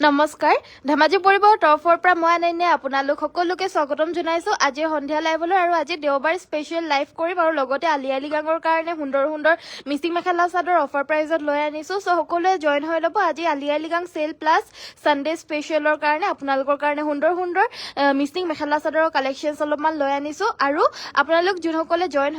নমস্কাৰ ধেমাজি পৰিবাৰৰ তৰফৰ পৰা মই আনন্যে আপোনালোক সকলোকে স্বাগতম জনাইছো আজি সন্ধিয়া লাইভলৈ আৰু আজি দেওবাৰ স্পেচিয়েল লাইভ কৰিম আৰু লগতে আলি আলি গাঙৰ কাৰণে সুন্দৰ সুন্দৰ মিচিং মেখেলা চাদৰ অফাৰ প্ৰাইজত লৈ আনিছো সো সকলোৱে জয়েন হৈ ল'ব আজি আলি আলি গাং সেল প্লাস সানডে স্পেচিয়েলৰ কাৰণে আপোনালোকৰ কাৰণে সুন্দৰ সুন্দৰ মিচিং মেখেলা চাদৰৰ কালেকচনছ অলপমান লৈ আনিছো আৰু আপোনালোক যোনসকলে জয়েন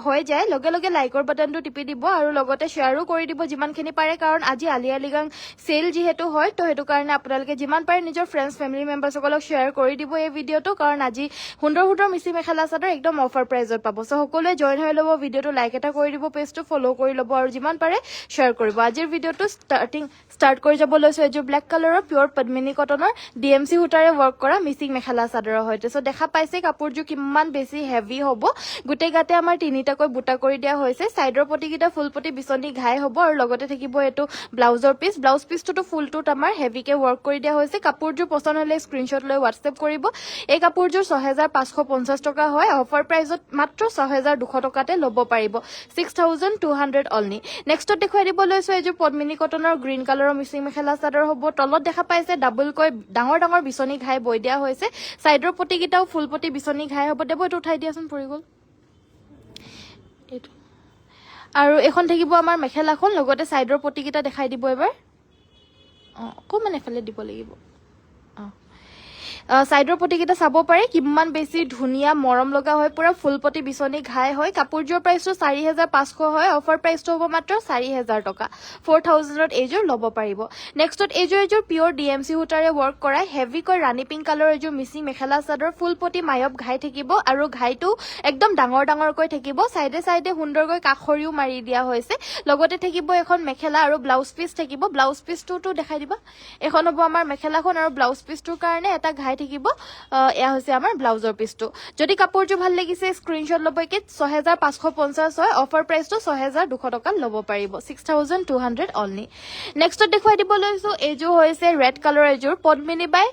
হৈ যায় লগে লগে লাইকৰ বাটনটো টিপি দিব আৰু লগতে শ্বেয়াৰো কৰি দিব যিমানখিনি পাৰে কাৰণ আজি আলি আলি গাং সেল যেহেতু হয় তো হেতু কাৰণে আপোনালোকে যিমান পাৰে নিজৰ ফ্ৰেন্ডছ ফ্যামিলি মেম্বাৰসকলক শ্বেয়াৰ কৰি দিব এই ভিডিঅটো কাৰণ আজি সুন্দৰ সুন্দৰ মিচিং মেখেলা চাদৰ একদম অফাৰ প্ৰাইজত পাব সো সকলোৱে জয়েন হৈ ল'ব ভিডিঅটো লাইক এটা কৰি দিব পেজটো ফলো কৰি ল'ব আৰু যিমান পাৰে শ্বেয়াৰ কৰিব আজিৰ ভিডিঅটো ষ্টাৰ্ট কৰি যাব লৈছো এযোৰ ব্লেক কালাৰৰ পিয়ৰ পদ্মিনী কটনৰ ডিএমসি সূতাৰে ওয়াৰ্ক কৰা মিচিং মেখেলা চাদৰৰ হৈতে সো দেখা পাইছে কাপোৰযোৰ কিমান বেছি হেভি হ'ব গুটেই গাতে আমাৰ তিনিটাকৈ বুটা কৰি দিয়া হৈছে সাইডৰ পটিকিটা ফুল পটি বিচনি ঘাই হ'ব আৰু লগতে থাকিব এটো ব্লাউজৰ পিস ব্লাউজ পিসটো ফুলটোত আমাৰ হেভিকে ওয়াৰ্ক কৰি দিয়া হৈছে কাপোৰযোৰ পছন্দ হলে স্ক্ৰিনশ্বট লৈ WhatsApp কৰিব এই কাপোৰযোৰ 6550 টকা হয় অফাৰ প্ৰাইজত মাত্ৰ 6200 টকাতে ল'ব পাৰিব 6200 অনলি নেক্সটত দেখুৱাই দিব লৈছো এযোৰ পদ্মিনী কটনৰ গ্ৰীণ কালাৰৰ মিচিং মেখেলা চাদৰ হ'ব তলত দেখা পাইছে ডাবল কৈ ডাঙৰ ডাঙৰ বিচনি ঘাই বৈ দিয়া হৈছে সাইডৰ পটিকিটাও ফুল পটি বিচনি ঘাই হ'ব দেব এটো উঠাই দিয়াচোন পৰি গল এটো আৰু এখন থাকিব আমাৰ মেখেলাখন লগতে সাইডৰ পটিকিটা দেখাই দিব এবাৰ অকমান এফালে দিব লাগিব সাইডৰ পটিকিটা চাব পাৰে কিমান বেছি ধুনিয়া মৰম লগা হয় পুৰা ফুলপটি বিচনি ঘাই হয় কাপোৰযোৰ প্ৰাইসটো 4500 হয় অফাৰ প্ৰাইসটো হ'ব মাত্ৰ 4000 টকা 4000ত এযোৰ ল'ব পাৰিব নেক্সটত এযোৰ পিয়ৰ ডিএমসি সূতাৰে ওয়াৰ্ক কৰা হেভি কৈ ৰাণী পিংক কালাৰৰ এযোৰ মিচিং মেখেলা চাদৰ ফুলপটি মায়ব ঘাই থাকিব আৰু ঘাইটো একদম ডাঙৰ ডাঙৰ কৈ থাকিব সাইডে সাইডে সুন্দৰকৈ কাখৰিও মাৰি দিয়া হৈছে লগতে থাকিব এখন মেখেলা আৰু ব্লাউজ পিস থাকিব ব্লাউজ পিসটো দেখাই দিবা এখন হ'ব আমাৰ মেখেলাখন আৰু ব্লাউজ পিসটোৰ কাৰণে এটা ঘাই থাকিব এয়া হৈছে আমাৰ ব্লাউজৰ পিসটো যদি কাপোৰটো ভাল লাগিছে স্ক্ৰিনশ্বট ল'ব কি 6550 হয় অফাৰ প্ৰাইসটো 6200 টকা ল'ব পাৰিব 6200 অনলি নেক্সটত দেখুৱাই দিব লৈছো এযোৰ হৈছে ৰেড কালাৰ এযোৰ পদ্মিনী বাই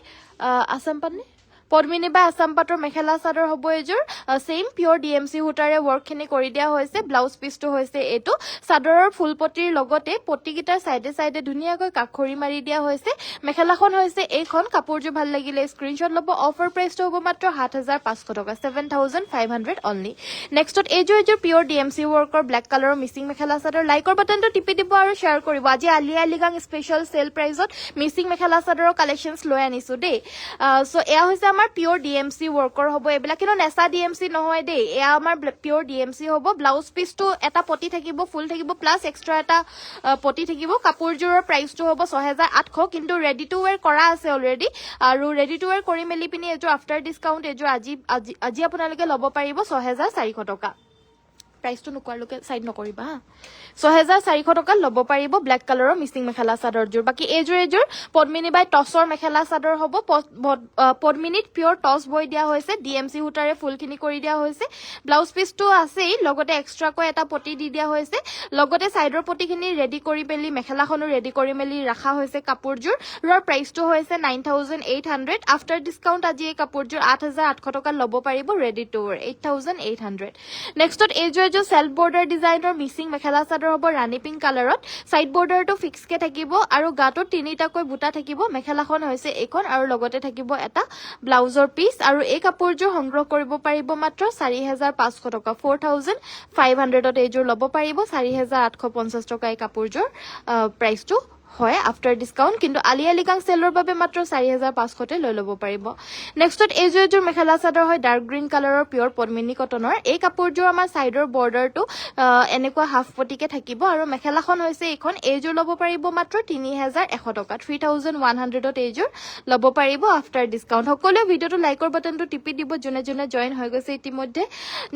আসাম পাটনে পদ্মিনী বা আসাম পাটৰ মেখেলা চাদৰ হ'ব এযোৰ সেম পিয়ৰ ডিএমসি সূতাৰে ওয়াৰ্কখিনি কৰি দিয়া হৈছে ব্লাউজ পিসটো হৈছে এটো চাদৰৰ ফুলপটিৰ লগতে পটিকিটাৰ সাইডে সাইডে ধুনিয়াকৈ কাখৰি মাৰি দিয়া হৈছে মেখেলাখন হৈছে এইখন কাপোৰযোৰ ভাল লাগিলে স্ক্ৰিনশ্বট ল'ব অফাৰ প্ৰাইসটো হ'ব মাত্ৰ 7500 টকা 7500 অনলি নেক্সটত এযোৰ পিয়ৰ ডিএমসি ওয়াৰ্কৰ ব্লেক কালাৰৰ মিচিং মেখেলা চাদৰ লাইকৰ বাটনটো টিপি দিব আৰু শ্বেয়াৰ কৰিব আজি আলি আলি গাং স্পেশাল সেল প্ৰাইজত মিচিং মেখেলা চাদৰৰ কালেকচনছ লৈ আনিছো দেই সো এয়া হৈছে আমাৰ পিয়ৰ ডিএমসি ওয়াৰ্কৰ হ'ব এবিলা কিন্তু নেসা ডিএমসি নহয় দেই এয়া আমাৰ পিয়ৰ ডিএমসি হ'ব ব্লাউজ পিসটো এটা পটি থাকিব ফুল থাকিব প্লাস এক্সট্ৰা এটা পটি থাকিব কাপোৰযোৰৰ প্ৰাইসটো হ'ব 6800 কিন্তু ৰেডি টু ওয়্যাৰ কৰা আছে অলৰেডি আৰু ৰেডি টু ওয়্যাৰ কৰি মেলি পিনি এযোৰ আফটাৰ ডিসকাউন্ট এযোৰ আজি আপোনালোকে ল'ব পাৰিব 6400 টকা প্ৰাইসটো নকৰালৈকে সাইড নকৰিবা 6400 টকা ল'ব পাৰিব ব্লেক কালাৰৰ মিচিং মেখেলা চাদৰযোৰ বাকি এযোৰ পদ্মিনী বাই টছৰ মেখেলা চাদৰ হ'ব পদ্মিনীত পিয়ৰ টছ বৈ দিয়া হৈছে ডিএমসি সূতাৰে ফুলখিনি কৰি দিয়া হৈছে ব্লাউজ পিসটো আছেই লগতে এক্সট্ৰাকৈ এটা পটি দি দিয়া হৈছে লগতে সাইডৰ পটিখিনি ৰেডি কৰি মেলি মেখেলাখনো ৰেডি কৰি মেলি ৰাখা হৈছে কাপোৰযোৰ ৰৰ প্ৰাইসটো হৈছে 9800 আফটাৰ ডিসকাউন্ট আজি এই কাপোৰযোৰ 8800 টকা ল'ব পাৰিব ৰেডি টু ওয়্যাৰ 8800 নেক্সটত এযোৰ সেলফ বৰ্ডাৰ ডিজাইনৰ মিচিং মেখেলা চাদৰ হ'ব ৰাণী পিংক কালাৰত সাইড বৰ্ডাৰটো ফিক্স কে থাকিব আৰু গাটো তিনিটাকৈ বুটা থাকিব মেখেলাখন হৈছে এইখন আৰু লগতে থাকিব এটা ব্লাউজৰ পিস আৰু এই কাপোৰযোৰ সংগ্ৰহ কৰিব পাৰিব মাত্ৰ 4500 টকা 4500ত এযোৰ ল'ব পাৰিব 4850 টকা এই কাপোৰযোৰ প্ৰাইসটো হয় আফটাৰ ডিসকাউন্ট কিন্তু আলি আলি গাং সেলৰ বাবে মাত্ৰ 4500 তে লৈ ল'ব পাৰিব নেক্সটত এযোৰ মেখেলা চাদৰ হয় ডাৰ্ক গ্ৰীণ কালাৰৰ পিয়ৰ পদ্মিনী কটনৰ এই কাপোৰযোৰ আমাৰ সাইডৰ বৰ্ডাৰটো এনেকুৱা হাফ পটিকে থাকিব আৰু মেখেলাখন হৈছে এইখন এযোৰ ল'ব পাৰিব মাত্ৰ 3100 টকা 3100ত এযোৰ ল'ব পাৰিব আফটাৰ ডিসকাউন্ট সকলোৱে ভিডিঅটো লাইকৰ বাটনটো টিপি দিব জনে জয়েন হৈ গৈছে ইতিমধ্যে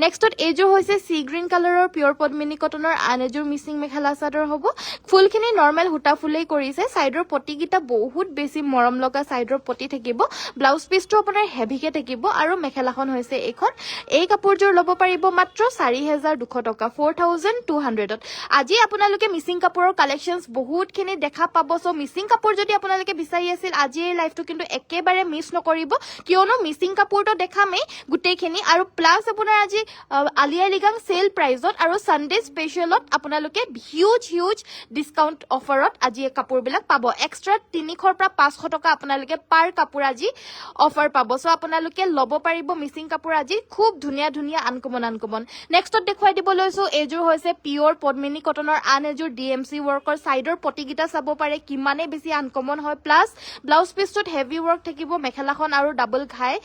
নেক্সটত এযোৰ হৈছে সি গ্ৰীণ কালাৰৰ পিয়ৰ পদ্মিনী কটনৰ আন এযোৰ মিচিং মেখেলা চাদৰ হ'ব ফুলখিনি নৰ্মেল হুটা ফুলে কৰিছে সাইডৰ পটিকিটা বহুত বেছি মৰম লগা সাইডৰ পটি থাকিব ব্লাউজ পিসটো আপোনাৰ হেভিকে থাকিব আৰু মেখেলাখন হৈছে এইখন এই কাপোৰযোৰ ল'ব পাৰিব মাত্ৰ 4200 টকা 4200ত আজি আপোনালোকে মিচিং কাপোৰৰ কালেকচনছ বহুতখিনি দেখা পাব সো মিচিং কাপোৰ যদি আপোনালোকে বিচাৰি আছিল আজি এই লাইভটো কিন্তু একেবাৰে মিছ নকৰিব কিয়নো মিচিং কাপোৰটো দেখামেই গুটেইখিনি আৰু প্লাস আপোনাৰ আজি আলি আলি গাং সেল প্ৰাইজত আৰু সানডে স্পেশালত আপোনালোকে হিউজ ডিসকাউন্ট অফাৰত আজি কাপোৰবিলাক পাব এক্সট্ৰা 300 পৰা 500 টকা আপোনালোকে পাৰ কাপোৰ আজি অফাৰ পাব সো আপোনালোকে ল'ব পাৰিব মিচিং কাপোৰ আজি খুব ধুনীয়া ধুনীয়া আনকমন নেক্সটত দেখুৱাই দিব লৈছো এজোৰ হৈছে পিওৰ পদ্মিনী কটনৰ আন এজোৰ ডিএমসি ৱৰ্কৰ সাইডৰ পটিগিটা চাব পাৰে কিমানে বেছি আনকমন হয় প্লাস ব্লাউজ পিছটোত হেভি ৱৰ্ক থাকিব মেখেলাখন আৰু ডাবল ঘাই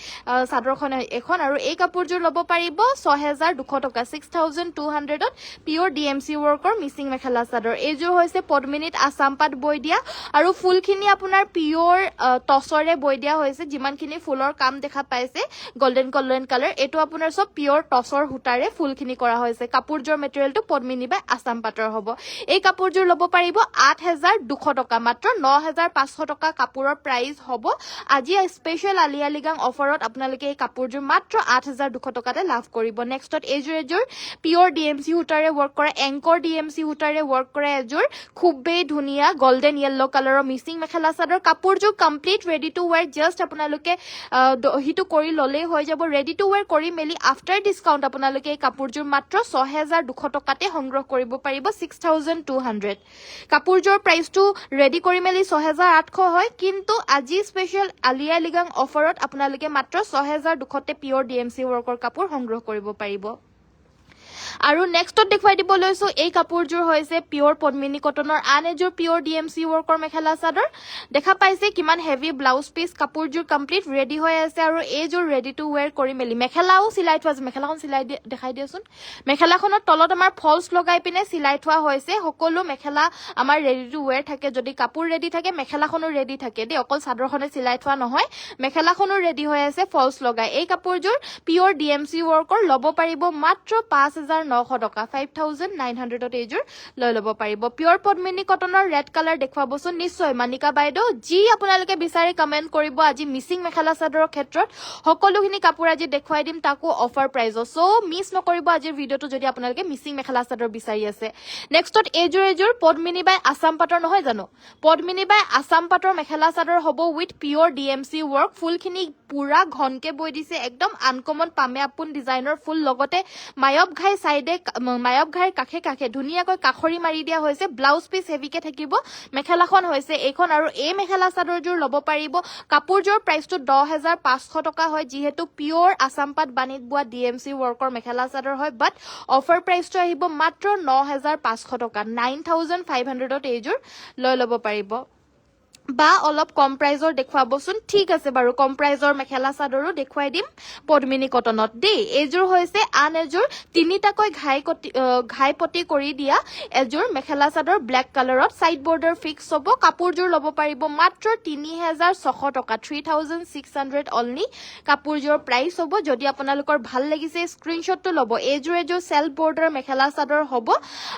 সাদৰখন এখন আৰু এই কাপোৰজোৰ ল'ব পাৰিব 6200 টকা 6200 ত পিওৰ ডিএমসি ৱৰ্কৰ মিচিং মেখেলা সাদৰ এজোৰ হৈছে পদ্মিনীত আসাম পাট বৈ দিয়া আৰু ফুলখিনি আপোনাৰ পিওৰ টছৰে বৈ দিয়া হৈছে যিমানখিনি ফুলৰ কাম দেখা পাইছে গোল্ডেন কালাৰ এটো আপোনাৰ সব পিওৰ টছৰ হুটাৰে ফুলখিনি কৰা হৈছে কাপোৰজোৰ মেটেৰিয়েলটো পদ্মিনী বাই আসাম পাটৰ হ'ব এই কাপোৰজোৰ ল'ব পাৰিব 8200 টকা মাত্ৰ 9500 টকা কাপোৰৰ প্ৰাইস হ'ব আজি স্পেশাল আলিয়ালিগাং অফাৰত আপোনালোকে এই কাপোৰজোৰ মাত্ৰ 8200 টকাতে লাভ কৰিব নেক্সটত এজোৰ পিওৰ ডিএমসি হুটাৰে ৱৰ্ক কৰা এংকৰ ডিএমসি হুটাৰে ৱৰ্ক কৰা এজোৰ খুবেই ধুনীয়া গোল্ডেন ইয়েলো কালাৰৰ মিচিং মেখেলা চাদৰ কাপোৰজোৰ complete ready to wear just আপোনালোকে দহিটো কৰি ললেই হৈ যাব ৰেডি টু ওয়্যাৰ কৰি মেলি আফটাৰ ডিসকাউন্ট আপোনালোকে এই কাপোৰজোৰ মাত্ৰ 6200 টকাতে সংগ্ৰহ কৰিব পাৰিব 6200 কাপোৰজোৰ প্ৰাইসটো ৰেডি কৰি মেলি 6800 হয় কিন্তু আজি স্পেশাল আলিয়া লিগাং অফাৰত আপোনালোকে মাত্ৰ 6200 তে পিওৰ ডিএমসি ৱৰ্কৰ কাপোৰ সংগ্ৰহ কৰিব পাৰিব আৰু নেক্সটত দেখুৱাই দিব লৈছো এই কাপোৰজোৰ হৈছে পিওৰ পদ্মিনী কটনৰ আন এজোৰ পিওৰ ডিএমসি ৱৰ্কৰ মেখেলা চাদৰ দেখা পাইছে কিমান হেভি ব্লাউজ পিস কাপোৰজোৰ কমপ্লিট ৰেডি হৈ আছে আৰু এইজোৰ ৰেডি টু ওয়্যাৰ কৰি মেলি মেখেলাও সিলাই থোৱা আছে মেখেলাখন সিলাই দেখাই দিয়ছোন মেখেলাখনৰ তলত আমাৰ ফলস লগাই পিনে সিলাই থোৱা হৈছে সকলো মেখেলা আমাৰ ৰেডি টু ওয়্যাৰ থাকে যদি কাপোৰ ৰেডি থাকে মেখেলাখনো ৰেডি থাকে দে অকল চাদৰখনে সিলাই থোৱা নহয় মেখেলাখনো ৰেডি হৈ আছে ফলস লগাই এই কাপোৰজোৰ পিওৰ ডিএমসি ৱৰ্কৰ ল'ব পাৰিব মাত্ৰ 5900 টকা 5900 ত এজোৰ লৈ ল'ব পাৰিব পিওৰ পদ্মিনী কটনৰ ৰেড কালাৰ দেখুৱাবচোন নিশ্চয় মানিকা বাইদেউ যি আপোনালোকে বিচাৰি কমেন্ট কৰিব আজি মিচিং মেখেলা চাদৰৰ ক্ষেত্ৰত সকলোখিনি কাপোৰ আজি দেখুৱাই দিম তাকো অফাৰ প্ৰাইজত সো মিস নকৰিব আজিৰ ভিডিওটো যদি আপোনালোকে মিচিং মেখেলা চাদৰ বিচাৰি আছে নেক্সটত এজোৰ পদ্মিনী বাই আসাম পাটৰ নহয় জানো পদ্মিনী বাই আসাম পাটৰ মেখেলা চাদৰ হ'ব উইথ পিওৰ ডিএমসি ৱৰ্ক ফুলখিনি পুৰা ঘনকে বৈ দিছে একদম আনকমন পামে আপুন ডিজাইনৰ ফুল লগতে মায়ব ঘাই সাইডে মায়ব ঘাইৰ কাষে ধুনীয়াকৈ কাখৰি মাৰি দিয়া হৈছে ব্লাউজ পিস হেভিকে থাকিব মেখেলাখন হৈছে এইখন আৰু এই মেখেলা চাদৰজোৰ ল'ব পাৰিব কাপোৰজোৰ প্ৰাইসটো 10500 টকা হয় যিহেতু পিওৰ আসাম পাট বানিত বুৱা ডিএমসি ৱৰ্কৰ মেখেলা চাদৰ হয় বাট অফাৰ প্ৰাইসটো আহিব মাত্ৰ 9500 টকা 9500 ত এইজোৰ লৈ ল'ব পাৰিব বা অলপ কম প্ৰাইজৰ দেখুৱাবচোন ঠিক আছে বাৰু কম প্ৰাইজৰ মেখেলা চাদৰো দেখুৱাই দিম পদ্মিনী কটনত দেই এজোৰ হৈছে আন এজোৰ তিনিটাকৈ ঘাই পটি কৰি দিয়া এজোৰ মেখেলা চাদৰ ব্ল্যাক কালাৰত সাইড বৰ্ডাৰ ফিক্স হ'ব কাপোৰজোৰ ল'ব পাৰিব মাত্ৰ 3600 টকা 3600 অনলি কাপোৰজোৰ প্ৰাইস হ'ব যদি আপোনালোকৰ ভাল লাগিছে স্ক্ৰিনশ্বটটো ল'ব এজোৰ সেলফ বৰ্ডাৰ মেখেলা চাদৰ হ'ব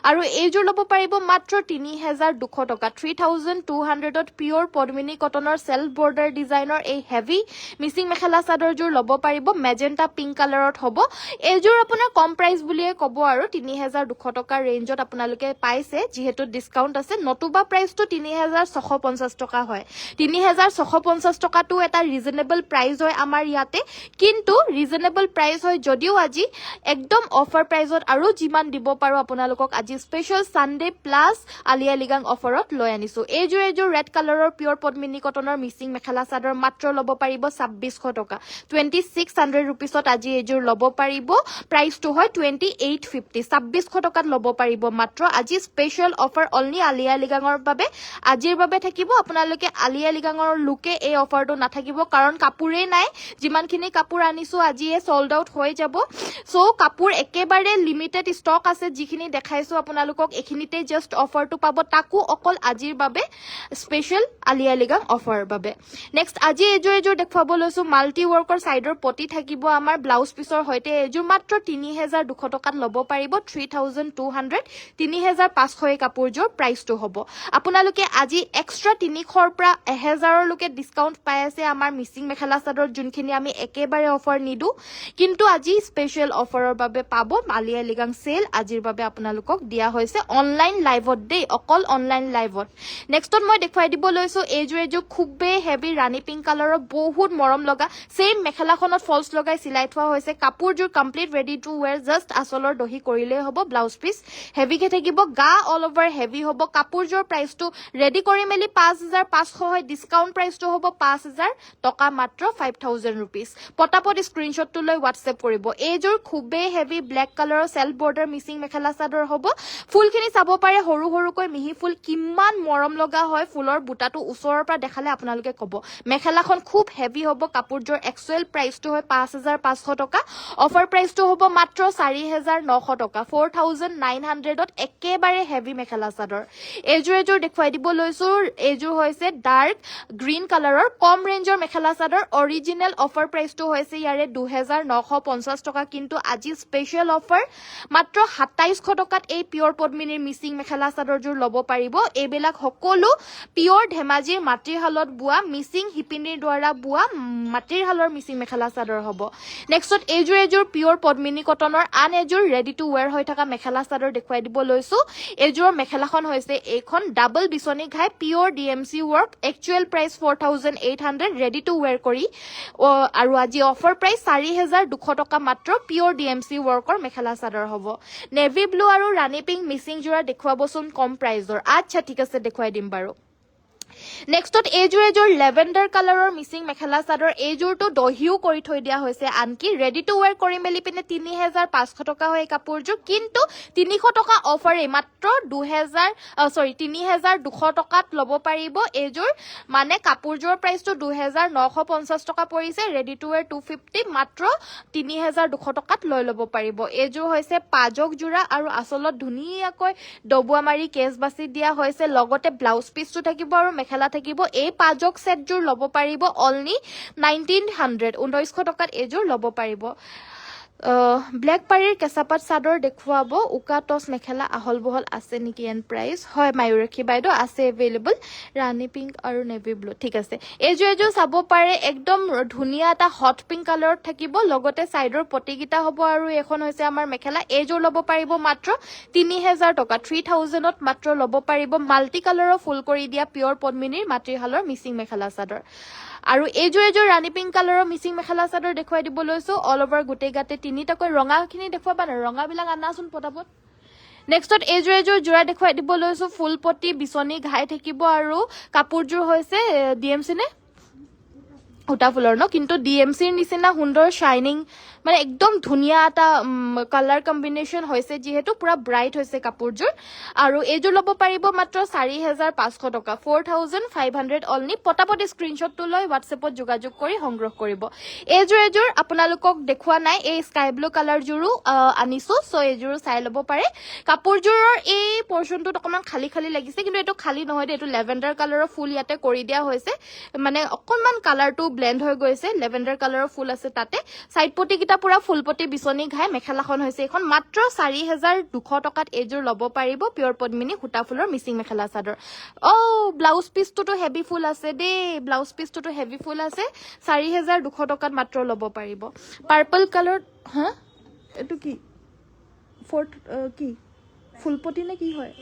আৰু এজোৰ ল'ব পাৰিব মাত্ৰ 3200 টকা 3200 ত পিওৰ পদ্মিনী কটনৰ সেলফ বৰ্ডাৰ ডিজাইনৰ এই হেভি মিচিং মেখেলা চাদৰজোৰ ল'ব পাৰিব মেজেন্টা পিংক কালাৰত হ'ব এজোৰ আপোনাৰ কম প্ৰাইস বুলিয়ে ক'ব আৰু 3200 টকা ৰেঞ্জত আপোনালোকে পাইছে যিহেতু ডিসকাউন্ট আছে নতুবা প্ৰাইসটো 3650 টকা হয় 3650 টকাটো এটা ৰিজনেবল প্ৰাইস হয় আমাৰ ইয়াতে কিন্তু ৰিজনেবল প্ৰাইস হয় যদিও আজি একদম অফাৰ প্ৰাইসত আৰু যিমান দিব পাৰো আপোনালোকক আজি special Sunday plus Aliye Ligang অফাৰত লৈ আনিছো এজোৰ ৰেড কালাৰৰ পিওৰ পদ্মিনী কটনৰ মিচিং মেখেলা চাদৰ মাত্ৰ ল'ব পাৰিব 2600 টকা 2600 रुपीसত আজি এজোৰ ল'ব পাৰিব প্ৰাইসটো হয় 2850 2600 টকাত ল'ব পাৰিব মাত্ৰ আজি স্পেশাল অফাৰ অনলি আলিয়া লিগাঙৰ বাবে আজিৰ বাবে থাকিব আপোনালোকে আলিয়া লিগাঙৰ লুকে এই অফাৰটো নাথাকিব কাৰণ কাপোৰে নাই যিমানখিনি কাপোৰ আনিছো আজিয়ে সোল্ড আউট হৈ যাব সো কাপোৰ একেবাৰে লিমিটেড ষ্টক আছে যিখিনি দেখাইছো আপোনালোকক এখিনিতে জাস্ট অফাৰটো পাব তাকো অকল আজিৰ বাবে স্পেশাল আলিয়া লিগাং অফাৰ বাবে নেক্সট আজি এজোৰ দেখুৱাব লৈছো মাল্টি ৱৰ্কৰ সাইডৰ পটি থাকিব আমাৰ ব্লাউজ পিছৰ হৈতে এজোৰ মাত্ৰ 3200 টকাত ল'ব পাৰিব 3200 3500 এই কাপোৰজোৰ প্ৰাইসটো হ'ব আপোনালোকে আজি এক্সট্ৰা 300 ৰ পৰা 1000 লৈকে ডিসকাউন্ট পাই আছে আমাৰ মিচিং মেখেলা চাদৰ যোনখিনি আমি একেবাৰে অফাৰ নিদু কিন্তু আজি স্পেশাল অফাৰৰ বাবে পাব আলিয়া লিগাং সেল আজিৰ বাবে আপোনালোকক দিয়া হৈছে অনলাইন লাইভত দেই অকল অনলাইন লাইভত নেক্সটত মই দেখুৱাই দিব লৈছো লৈছো এইযোৰ খুবেই হেভি ৰাণী পিংক কালাৰৰ বহুত মৰম লগা সেম মেখেলাখনত ফলছ লগাই চিলাই থোৱা হৈছে কাপোৰযোৰ complete ready to wear just আচলৰ দহি কৰিলেই হ'ব ব্লাউজ পিচ হেভিকে থাকিব গা অল ওভাৰ হেভি হ'ব কাপোৰযোৰ প্ৰাইচটো ৰেডি কৰি মেলি 5500 হয় ডিসকাউন্ট প্ৰাইচটো হ'ব 5000 টকা মাত্ৰ 5000 रुपीस পটাপট স্ক্ৰিনশ্বটটো লৈ WhatsApp কৰিব এইযোৰ খুবেই হেভি ব্ল্যাক কালাৰৰ সেলফ বৰ্ডাৰ মিসিং মেখেলা চাদৰ হ'ব ফুলখিনি চাব পাৰে সৰু সৰুকৈ মিহি ফুল কিমান মৰম লগা হয় ফুলৰ বুটাটো ওচৰৰ পৰা দেখালে আপোনালোকে ক'ব মেখেলাখন খুব হেভি হ'ব কাপোৰযোৰ এক্সুৱেল প্ৰাইচটো হয় 5500 টকা অফাৰ প্ৰাইচটো হ'ব মাত্ৰ 4900 টকা 4900 ত একেবাৰে হেভি মেখেলা চাদৰ এইযোৰ দেখুৱাই দিব লৈছো এইযোৰ হৈছে ডাৰ্ক গ্ৰীন কালাৰৰ কম ৰেঞ্জৰ মেখেলা চাদৰ অৰিজিনেল অফাৰ প্ৰাইচটো হৈছে ইয়াৰে 2950 টকা কিন্তু আজি স্পেশাল অফাৰ মাত্ৰ 2700 টকাত এই পিয়ৰ পদ্মিনীৰ মিসিং মেখেলা চাদৰযোৰ ল'ব পাৰিব এইবিলাক সকলো পিয়ৰ ধেমাজিৰ মাটিৰ হালত বোৱা মিসিং হিপিনীৰ দ্বাৰা বোৱা মাটিৰ হালৰ মিসিং মেখেলা চাদৰ হ'ব নেক্সট এইযোৰ পিয়ৰ পদ্মিনী কটনৰ আন এযোৰ ৰেডি টু ওৱেৰ হৈ থকা মেখেলা চাদৰ দেখুৱাই দিব লৈছো এইযোৰ মেখেলাখন হৈছে এইখন ডাবল বিচনী ঘাই পিয়ৰ DMC work actual price 4800 ready to wear কৰি আৰু আজি অফাৰ প্ৰাইচ 4200 টকা মাত্ৰ পিয়ৰ DMC ৱৰ্কৰ মেখেলা চাদৰ হ'ব নেভি ব্লু আৰু ৰাণী পিংক মিসিং জোৰা দেখুৱাবচোন কম প্ৰাইজৰ আচ্ছা ঠিক আছে দেখুৱাই দিম বাৰু নেক্সটত এইযোৰ লেভেণ্ডাৰ কালাৰৰ মিসিং মেখেলা চাদৰ এইযোৰটো দহিও কৰি থৈ দিয়া হৈছে আনকি ৰেডি টু ওৱেৰ কৰি মেলি পিনে 3500 টকা হয় কাপোৰযোৰ কিন্তু 300 টকা অফাৰে মাত্ৰ 3200 টকাত ল'ব পাৰিব এইযোৰ মানে কাপোৰযোৰ প্ৰাইচটো 2950 টকা পৰিছে ৰেডি টু ওৱেৰ 250 মাত্ৰ 3200 টকাত লৈ ল'ব পাৰিব এইযোৰ হৈছে পাজক জোৰা আৰু আচলত ধুনীয়াকৈ ডবুৱা মাৰি কেছ বাছি দিয়া হৈছে লগতে ব্লাউজ পিচটো থাকিব আৰু মেখেলা থাকিব এই পাজক সেটযোৰ ল'ব পাৰিব অনলি 1900 টকাত এইযোৰ ল'ব পাৰিব ব্ল্যাক পাৰীৰ কেঁচাপাত চাদৰ দেখুৱাব উকা টস মেখেলা আহল বহল আছে নেকি এন প্ৰাইস হয় মায়ুৰক্ষী বাইদেউ আছে এভেইলেবল ৰাণী পিংক আৰু নেভি ব্লু ঠিক আছে এইযোৰ চাব পাৰে একদম ধুনীয়া এটা হট পিংক কালাৰত থাকিব লগতে সাইডৰ পটিকিটা হ'ব আৰু এখন হৈছে আমাৰ মেখেলা এইযোৰ ল'ব পাৰিব মাত্ৰ 3000 টকা 3000 ত মাত্ৰ ল'ব পাৰিব মাল্টি কালাৰৰ ফুল কৰি দিয়া পিয়ৰ পদ্মিনীৰ মাটিৰ হালৰ মিসিং মেখেলা চাদৰ আৰু এইযোৰ ৰাণী পিংক কালাৰৰ মিসিং মেখেলা চাদৰ দেখুৱাই দিব লৈছো অল ওভাৰ গোটে গাতে তিনিটাকৈ ৰঙাখিনি দেখুৱাবা না ৰঙাবিলাক আনাচোন পটাপট নেক্সটত এইযোৰ জোৰা দেখুৱাই দিব লৈছো ফুলপটি বিচনী ঘাই থাকিব আৰু কাপোৰযোৰ হৈছে DMC নে উটা ফুলৰ ন কিন্তু DMCৰ নিচিনা সুন্দৰ শাইনিং মানে একদম ধুনীয়া এটা কালাৰ কম্বিনেশন হৈছে যেহেতু পুৰা ব্ৰাইট হৈছে কাপোৰযোৰ আৰু এইযোৰ ল'ব পাৰিব মাত্ৰ 4500 টকা 4500 অনলি পটাপট স্ক্ৰিনশ্বটটো লৈ WhatsAppত যোগাযোগ কৰি সংগ্ৰহ কৰিব এইযোৰ আপোনালোকক দেখুৱা নাই এই স্কাই ব্লু কালাৰযোৰো আনিছো সো এইযোৰ চাই ল'ব পাৰে কাপোৰযোৰৰ এই পৰ্চনটোত অকমান খালি খালি লাগিছে কিন্তু এটো খালি নহয় এইটো লেভেণ্ডাৰ কালাৰৰ ফুল ইয়াতে কৰি দিয়া হৈছে মানে অকমান কালাৰটো ব্লেন্ড হৈ গৈছে লেভেণ্ডাৰ কালাৰৰ ফুল আছে তাতে সাইড পটি পুৰা ফুলপটি বিচনী ঘাই মেখেলাখন হৈছে এখন মাত্ৰ 4200 টকাত এইযোৰ ল'ব পাৰিব পিয়ৰ পদ্মিনী হুটা ফুলৰ মিসিং মেখেলা চাদৰ ব্লাউজ পিচটো হেভি ফুল আছে দে ব্লাউজ পিচটো হেভি ফুল আছে 4200 টকাত মাত্ৰ ল'ব পাৰিব পাৰ্পল কালাৰ হা এটো কি ফৰ্ট কি ফুলপটি নে কি হয়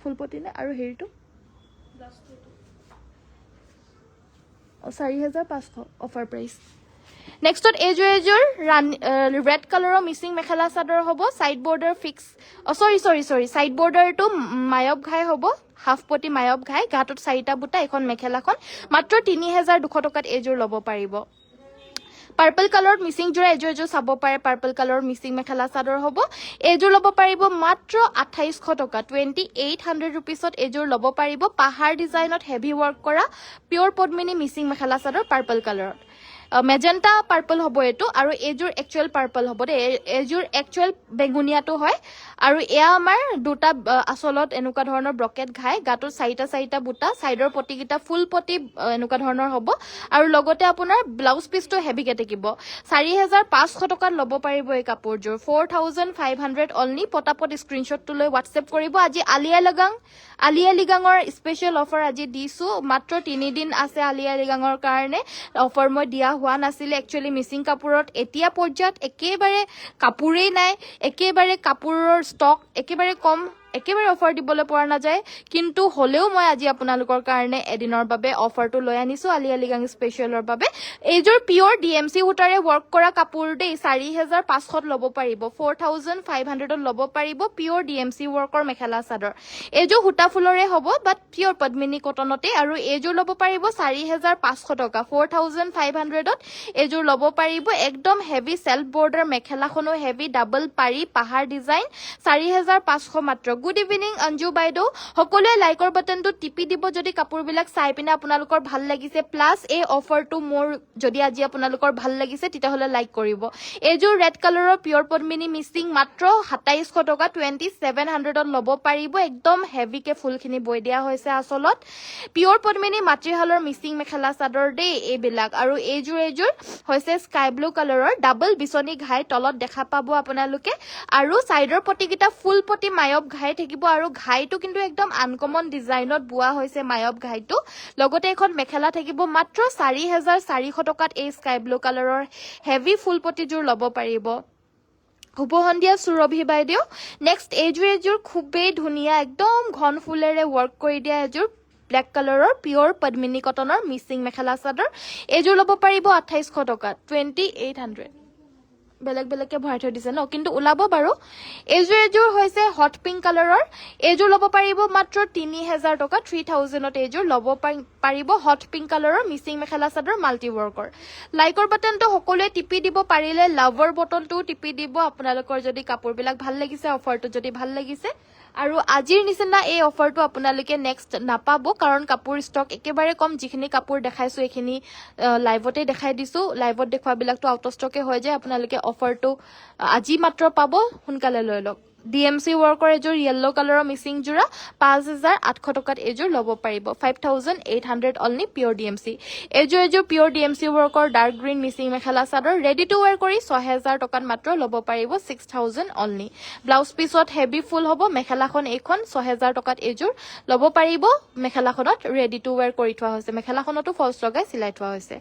ফুলপটি নে আৰু হেৰিটো 4500 অফাৰ প্ৰাইস নেক্সটত এইযোৰ ৰেড কালাৰৰ মিসিং মেখেলা চাদৰ হ'ব সাইড বৰ্ডাৰ ফিক্স সৰি সাইড বৰ্ডাৰটো মায়ব ঘাই হ'ব হাফ পটি মায়ব ঘাই গাটত 4টা বুটা এখন মেখেলাখন মাত্ৰ 3200 টকাত এইযোৰ ল'ব পাৰিব পাৰ্পল কালাৰৰ মিসিং জোৰা এইযোৰ চাব পাৰে পাৰ্পল কালাৰৰ মিসিং মেখেলা চাদৰ হ'ব এইযোৰ ল'ব পাৰিব মাত্ৰ 2800 টকা 2800 रुपीसত এইযোৰ ল'ব পাৰিব পাহাৰ ডিজাইনত হেভি ৱৰ্ক কৰা পিয়ৰ পদ্মিনী মিসিং মেখেলা চাদৰ পাৰ্পল কালাৰত মেজেন্টা পাৰ্পল হ'ব এটো আৰু এইযোৰ একচুৱেল পাৰ্পল হ'ব দে এইযোৰ একচুৱেল বেগুনিয়াটো হয় আৰু এয়া আমাৰ দুটা আচলত এনেকুৱা ধৰণৰ ব্ৰকেট ঘাই গাটো 4টা বুটা সাইডৰ পটিকিটা ফুল পটি এনেকুৱা ধৰণৰ হ'ব আৰু লগতে আপোনাৰ ব্লাউজ পিচটো হেভিকে থাকিব 4500 টকাত ল'ব পাৰিব এই কাপোৰযোৰ 4500 অনলি পটাপট স্ক্ৰিনশ্বটটো লৈ WhatsApp কৰিব আজি আলিয়া লিগাঙৰ স্পেশাল অফাৰ আজি দিছো মাত্ৰ 3 দিন আছে আলিয়া লিগাঙৰ কাৰণে অফাৰ মই দিয়া হোৱা নাছিল একচুয়ালি মিসিং কাপোৰত এতিয়া পৰ্যায়ত একেবাৰে কাপোৰেই নাই একেবাৰে কাপোৰৰ ষ্টক একেবাৰে কম একেবাৰে অফাৰ দিবলৈ পৰা নাযায় কিন্তু হলেও মই আজি আপোনালোকৰ কাৰণে এদিনৰ বাবে অফাৰটো লৈ আনিছো আলি আলিগাং স্পেচিয়েলৰ বাবে এইযোৰ পিওৰ ডিএমচি সূতাৰে ৱৰ্ক কৰা কাপোৰ দেই 4500 ল'ব পাৰিব 4500 ল'ব পাৰিব পিওৰ ডিএমচি ৱৰ্কৰ মেখেলা চাদৰ এইযোৰ সূতা ফুলৰে হ'ব বাট পিওৰ পদ্মিনী কটনতে আৰু এইযোৰ ল'ব পাৰিব 4500 টকা 4500ত এইযোৰ ল'ব পাৰিব একদম হেভি সেলফ বৰ্ডাৰ মেখেলাখনো হেভি ডাবল পাৰি পাহাৰ ডিজাইন 4500 মাত্ৰ গুড ইভিনিং অঞ্জু বাইদেউ সকলোৱে লাইকৰ বাটনটো টিপি দিব যদি কাপোৰবিলাক চাই পিনে আপোনালোকৰ ভাল লাগিছে প্লাস এই অফাৰটো মোৰ যদি আজি আপোনালোকৰ ভাল লাগিছে তেতিয়াহলে লাইক কৰিব এইযোৰ ৰেড কালাৰৰ পিওৰ পদ্মিনী মিচিং মাত্ৰ 2700 টকা 2700ত ল'ব পাৰিব একদম হেভিকে ফুলখিনি বৈ দিয়া হৈছে আসলত পিওৰ পদ্মিনী মাতৃহালৰ মিচিং মেখেলা চাদৰ দেই এইবিলাক আৰু এইযোৰ হৈছে স্কাই ব্লু কালাৰৰ ডাবল বিচনী ঘাই তলত দেখা পাব আপোনালোকে আৰু সাইডৰ পটিকিটা ফুল পটি মায়ব ঘাই থাকিব আৰু ঘাইটো কিন্তু একদম আনকমন ডিজাইনত বুৱা হৈছে মায়ব ঘাইটো লগতে এখন মেখেলা থাকিব মাত্ৰ 4400 টকাত এই স্কাই ব্লু কালাৰৰ হেভি ফুল পটিযোৰ ল'ব পাৰিব শুভ সন্ধিয়া সুৰভি বাইদেউ নেক্সট এইযোৰ খুবেই ধুনীয়া একদম ঘন ফুলেৰে ৱৰ্ক কৰি দিয়া এইযোৰ ব্ল্যাক কালাৰৰ পিওৰ পদ্মিনী কটনৰ মিচিং মেখেলা চাদৰ এইযোৰ ল'ব পাৰিব 2800 টকা 2800 বেলেগ বেলেগকে ভৰাই থৈ দিছে ন কিন্তু ওলাব বাৰু এইযোৰ হৈছে হট পিংক কালাৰৰ এইযোৰ ল'ব পাৰিব মাত্ৰ 3000 টকা 3000ত এইযোৰ ল'ব পাৰিব হট পিংক কালাৰৰ মিচিং মেখেলা চাদৰ মাল্টি ৱৰ্কৰ লাইকৰ বাটনটো সকলোৱে টিপি দিব পাৰিলে লাভৰ বটনটো টিপি দিব আপোনালোকৰ যদি কাপোৰবিলাক ভাল লাগিছে অফাৰটো যদি ভাল লাগিছে আৰু আজিৰ নিচিনা এই অফাৰটো আপোনালোকে নেক্সট নাপাব কাৰণ কাপোৰ ষ্টক একেবাৰে কম যিখিনি কাপোৰ দেখাইছো এইখিনি লাইভতে দেখাই দিছো লাইভত দেখুৱাবিলাকটো আউট অফ ষ্টকে হৈ যায় আপোনালোকে অফাৰটো আজি মাত্ৰ পাব সোনকালে লৈ লওক ডিএমচি ৱৰ্কৰ এযোৰ য়েল্লো কালাৰৰ মিচিং জোৰা 5800 টকাত এযোৰ ল'ব পাৰিব 5800 অনলি পিওৰ ডিএমচি এযোৰ pure DMC ৱৰ্কৰ dark green Mising mekhela চাদৰ ৰেডি টু ৱেৰ কৰি 6000 টকাত মাত্ৰ ল'ব পাৰিব 6000 অনলি ব্লাউজ পিছত হেভি ফুল হ'ব মেখেলাখন এইখন 6000 টকাত এযোৰ ল'ব পাৰিব মেখেলাখনত ৰেডি টু ৱেৰ কৰি থোৱা হৈছে মেখেলাখনতো ফলছ লগাই চিলাই থোৱা হৈছে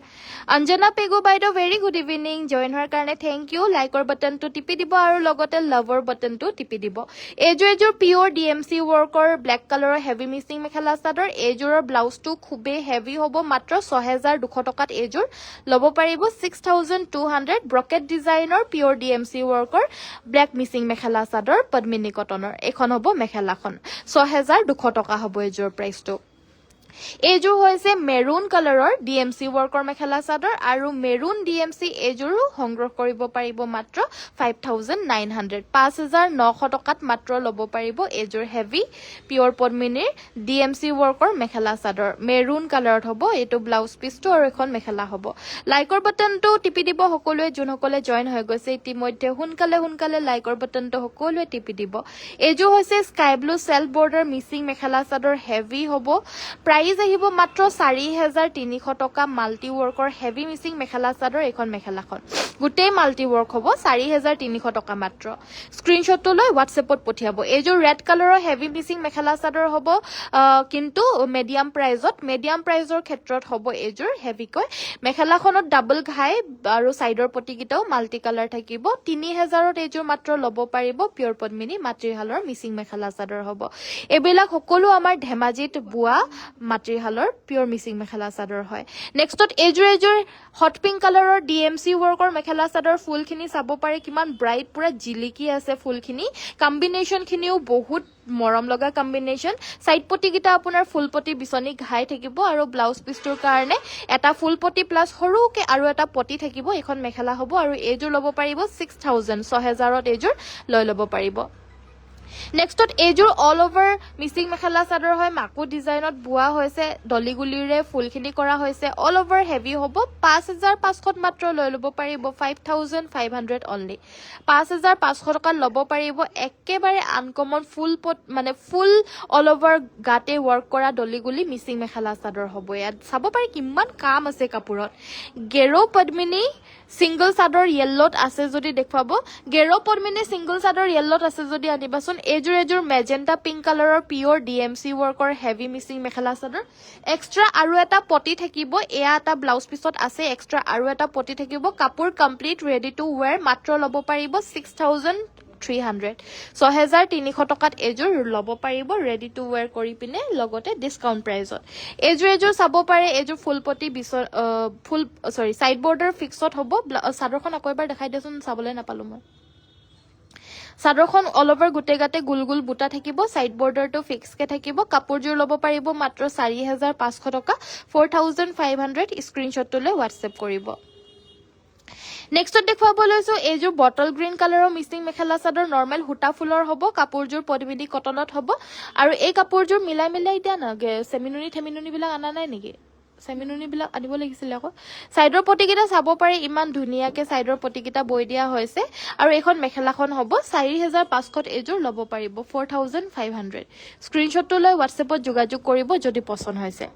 অঞ্জনা পেগু বাইদেউ ভেৰি গুড ইভিনিং জয়েন হোৱাৰ কাৰণে থেংক ইউ লাইকৰ বাটনটো টিপি দিব আৰু লগতে লাভৰ বাটনটো টিপি দিব এইযোৰ পিওৰ ডিএমচি ৱৰ্কৰ ব্ল্যাক কালাৰৰ হেভি মিচিং মেখেলা চাদৰ এইযোৰৰ ব্লাউজটো খুবেই হেভি হ'ব মাত্ৰ 6200 টকাত এইযোৰ ল'ব পাৰিব 6200 ব্ৰকেট ডিজাইনৰ pure DMC ৱৰ্কৰ black Mising mekhela চাদৰ পদ্মিনী কটনৰ এখন হ'ব মেখেলাখন 6200 টকা হ'ব এইযোৰ প্ৰাইচটো এইযোৰ হৈছে মেৰুন কালাৰৰ ডিএমচি ৱৰ্কৰ মেখেলা চাদৰ আৰু মেৰুন ডিএমচি এইযোৰো সংগ্ৰহ কৰিব পাৰিব মাত্ৰ 5900 5900 টকাত মাত্ৰ ল'ব পাৰিব এইযোৰ heavy pure পদ্মিনীৰ DMC ৱৰ্কৰ mekhela chador maroon কালাৰত হ'ব এইটো ব্লাউজ পিছটো আৰু এখন মেখেলা হ'ব লাইকৰ বাটনটো টিপি দিব সকলোৱে যোনসকলে জয়েন হৈ গৈছে ইতিমধ্যে সোনকালে লাইকৰ বাটনটো সকলোৱে টিপি দিব এইযোৰ হৈছে sky blue self border Mising mekhela chador heavy হ'ব প্ৰাইস আহিব মাত্ৰ 4300 টকা মাল্টি ৱৰ্কৰ হেভি মিচিং মেখেলা চাদৰ এখন মেখেলাখন গোটেই মাল্টি ৱৰ্ক হ'ব 4300 টকা মাত্ৰ স্ক্ৰিনশ্বটটো লৈ WhatsAppত পঠিয়াব এইযোৰ ৰেড কালাৰৰ হেভি মিচিং মেখেলা চাদৰ হ'ব কিন্তু মিডিয়াম প্ৰাইজৰ ক্ষেত্ৰত হ'ব এইযোৰ হেভিকৈ মেখেলাখনত ডাবল ঘাই আৰু সাইডৰ পটিকিটাও মাল্টি কালাৰ থাকিব 3000ত এইযোৰ মাত্ৰ ল'ব পাৰিব পিওৰ পদ্মিনী মাতৃহালৰ মিচিং মেখেলা চাদৰ হ'ব এইবিলাক সকলো আমাৰ ধেমাজিত বুৱা মাতৃহালৰ পিওৰ মিচিং মেখেলা চাদৰ হয় নেক্সটত এইযোৰ হট পিংক কালাৰৰ ডিএমচি ৱৰ্কৰ মেখেলা চাদৰ ফুলখিনি চাব পাৰে কিমান ব্ৰাইট পুৰা জিলিকি আছে ফুলখিনি কম্বিনেশন খিনিও বহুত মৰম লগা কম্বিনেশন সাইড পটিকিটা আপোনাৰ ফুল পটি বিচনী ঘাই থাকিব আৰু ব্লাউজ পিছটোৰ কাৰণে এটা ফুল পটি প্লাস সৰুকে আৰু এটা পটি থাকিব এখন মেখেলা হ'ব আৰু এইযোৰ ল'ব পাৰিব 6000ত এইযোৰ লৈ ল'ব পাৰিব নেক্সটত এইযোৰ অল ওভাৰ মিচিং মেখেলা চাদৰ হয় মাকু ডিজাইনত বুৱা হৈছে ডলিগুলিৰে ফুলখিনি কৰা হৈছে অল ওভাৰ হেভি হ'ব 5500ত মাত্ৰ লৈ ল'ব পাৰিব 5500 অনলি 5500 টকা ল'ব পাৰিব একেবাৰে আনকমন ফুল মানে ফুল অল ওভাৰ গাতে ৱৰ্ক কৰা ডলিগুলি মিচিং মেখেলা চাদৰ হ'ব ইয়াত চাব পাৰি কিমান কাম আছে কাপোৰত গেৰো পদ্মিনী সিঙ্গল চাদৰ য়েল্লোত আছে যদি দেখুৱাব গেৰো পদ্মিনী সিঙ্গল চাদৰ য়েল্লোত আছে যদি আনিবাচোন এইযোৰ মেজেন্টা পিংক কালাৰৰ pure DMC ৱৰ্কৰ heavy Mising mekhela চাদৰ এক্সট্ৰা আৰু এটা পটি থাকিব এয়া এটা ব্লাউজ পিছত আছে এক্সট্ৰা আৰু এটা পটি থাকিব কাপোৰ কমপ্লিট ৰেডি টু ৱেৰ মাত্ৰ ল'ব পাৰিব 6300 6300 টকাত এযোৰ ল'ব পাৰিব ৰেডি টু ওয়্যাৰ কৰি পিনে লগতে ডিসকাউন্ট প্ৰাইজত এযোৰ চাব পাৰে এযোৰ ফুলপটি ফুল সৰি সাইড বৰ্ডাৰ ফিক্সড হ'ব চাদৰখন আকৌ এবাৰ দেখাই দিয়চোন চাবলৈ নাপালো মই চাদৰখন অল ওভাৰ গোটে গাতে গুল গুল বুটা থাকিব সাইড বৰ্ডাৰটো ফিক্স কে থাকিব কাপোৰযোৰ ল'ব পাৰিব মাত্ৰ 4500 টকা 4500 স্ক্ৰিনশ্বটলৈ WhatsApp কৰিব নেক্সট দেখুৱাব লৈছো এইযোৰ বটল গ্ৰীণ কালাৰৰ মিচিং মেখেলা চাদৰ নৰ্মেল হুটা ফুলৰ হ'ব কাপোৰযোৰ পদ্মিনী কটনত হ'ব আৰু এই কাপোৰযোৰ মিলাই দিয়া না সেমিনুনি থেমিনুনি বিলাক আনা নাই নেকি সেমিনুনি বিলাক আনিব লাগিছিল আকৌ সাইডৰ পটিকিটা চাব পাৰে ইমান ধুনিয়াকে সাইডৰ পটিকিটা বৈ দিয়া হৈছে আৰু এখন মেখেলাখন হ'ব 4500 এযোৰ ল'ব পাৰিব 4500 স্ক্ৰিনশ্বটলৈ WhatsAppত যোগাযোগ কৰিব যদি পছন্দ হৈছে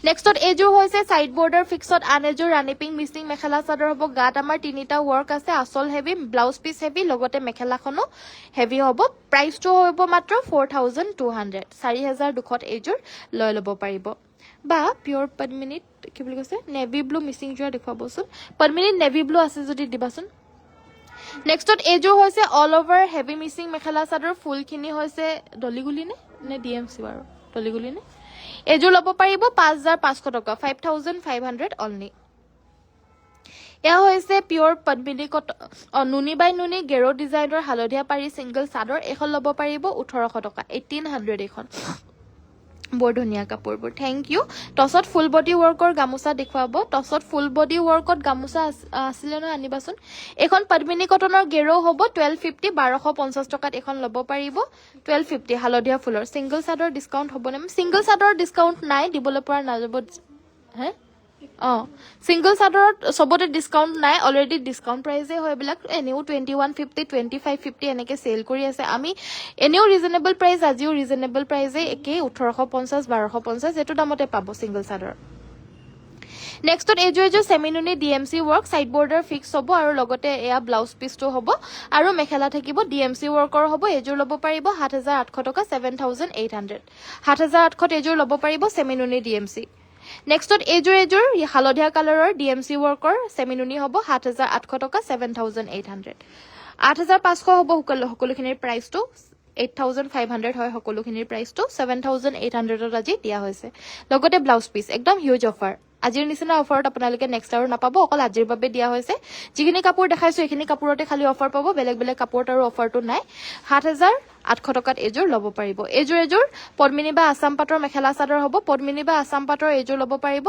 নেক্সটত এযোৰ হৈছে সাইড বৰ্ডাৰ ফিক্সড আন এযোৰ ৰাণী পিং মিচিং মেখেলা চাদৰ হ'ব গাত আমাৰ তিনিটা ওয়াৰ্ক আছে আসল হেভি ব্লাউজ পিস হেভি লগতে মেখেলাখনো হেভি হ'ব প্ৰাইসটো হ'ব মাত্ৰ 4200 4200 এযোৰ লৈ ল'ব পাৰিব বা পিওৰ পদ্মিনীত কি বুলি কৈছে নেভি ব্লু মিচিং যোৱা দেখুৱাবচোন পদ্মিনীত নেভি ব্লু আছে যদি দিবাচোন নেক্সটত এযোৰ হৈছে all over heavy Mising mekhela চাদৰ ফুলখিনি হৈছে ডলিগুলি নে ডিএমসি বাৰু ডলিগুলি নে এযোৰ ল'ব পাৰিব 5500 টকা 5500 অনলি এয়া হৈছে পিওৰ পদ্মিনী নুনি বাই নুনি গেৰো ডিজাইনৰ হালধীয়া পাৰি সিঙ্গল চাদৰ এখন ল'ব পাৰিব 1800 টকা 1800 এখন বৰ ধুনিয়া কাপোৰবোৰ থ্যাংক ইউ টছত ফুল বডি ওয়াৰ্কৰ গামুচা দেখুৱাব টছত ফুল বডি ওয়াৰ্কত গামুচা আছিল ন আনিবাচোন এখন পদ্মিনী কটনৰ গেৰো হ'ব 1250 1250 টকাত এখন ল'ব পাৰিব 1250 হালধীয়া ফুলৰ সিঙ্গল চাদৰ ডিসকাউন্ট হ'ব নে সিঙ্গল চাদৰ ডিসকাউন্ট নাই দিবলৈ পৰা নাযাব হে সিঙ্গল চাদৰত সবতে ডিসকাউন্ট নাই অলৰেডি ডিসকাউন্ট প্ৰাইসে হয় বিলাক এনেও 2150 2550 এনেকে সেল কৰি আছে আমি এনেও ৰিজনেবল প্ৰাইস আজিও ৰিজনেবল প্ৰাইসে একে 1850 1250 এটো দামতে পাব সিঙ্গল চাদৰ নেক্সটত এযোৰ সেমিনুনি DMC work side border fix হ'ব আৰু লগতে এয়া ব্লাউজ পিসটো হ'ব আৰু মেখেলা থাকিব ডিএমসি ওয়াৰ্কৰ হ'ব এযোৰ ল'ব পাৰিব 7800 টকা 7800 7800 এযোৰ ল'ব পাৰিব সেমিনুনি ডিএমসি নেক্সটত এযোৰ হালধীয়া কালাৰৰ ডিএমসি ওয়াৰ্কৰ সেমিনুনি হ'ব 7800 টকা 7800 8500 হ'ব সকলোখিনিৰ প্ৰাইসটো 8500 হয় সকলোখিনিৰ প্ৰাইসটো 7800 ত আজি দিয়া হৈছে লগতে ব্লাউজ পিস একদম হিউজ অফাৰ আজিৰ নিচিনা অফাৰত আপোনালোকে নেক্সট আৰু নাপাব অকল আজিৰ বাবে দিয়া হৈছে যিখিনি কাপোৰ দেখাইছো এখিনি কাপোৰতে খালি অফাৰ পাব বেলেগ কাপোৰত আৰু অফাৰটো নাই 7800 টকাত এযোৰ ল'ব পাৰিব এযোৰ পদ্মিনী বা আসাম পাটৰ মেখেলা চাদৰ হ'ব পদ্মিনী বা আসাম পাটৰ এযোৰ ল'ব পাৰিব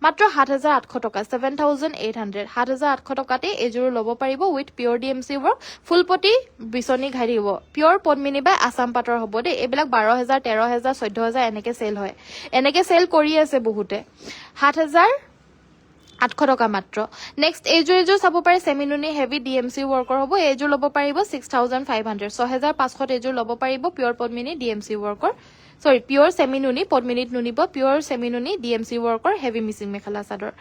মাত্ৰ 7800 টকা 7800 7800 টকাতে এযোৰ ল'ব পাৰিব উইথ পিওৰ ডিএমসি ওয়াৰ্ক ফুলপটি বিচনী ঘাৰি হ'ব পিওৰ পদ্মিনী বা আসাম পাটৰ হ'ব দে এইবিলাক 12000 13000 14000 এনেকে সেল হয় এনেকে সেল কৰি আছে বহুতে 7800 টকা মাত্ৰ নেক্সট এযোৰ চাব পাৰে সেমিনুনি হেভি ডিএমসি ওয়াৰ্কৰ হ'ব এযোৰ ল'ব পাৰিব 6500 6500 এযোৰ ল'ব পাৰিব পিওৰ পদ্মিনী ডিএমসি ওয়াৰ্কৰ সৰি pure সেমিনুনি পদ্মিনীত নুনিব pure সেমিনুনি DMC ওয়াৰ্কৰ heavy Mising mekhela চাদৰ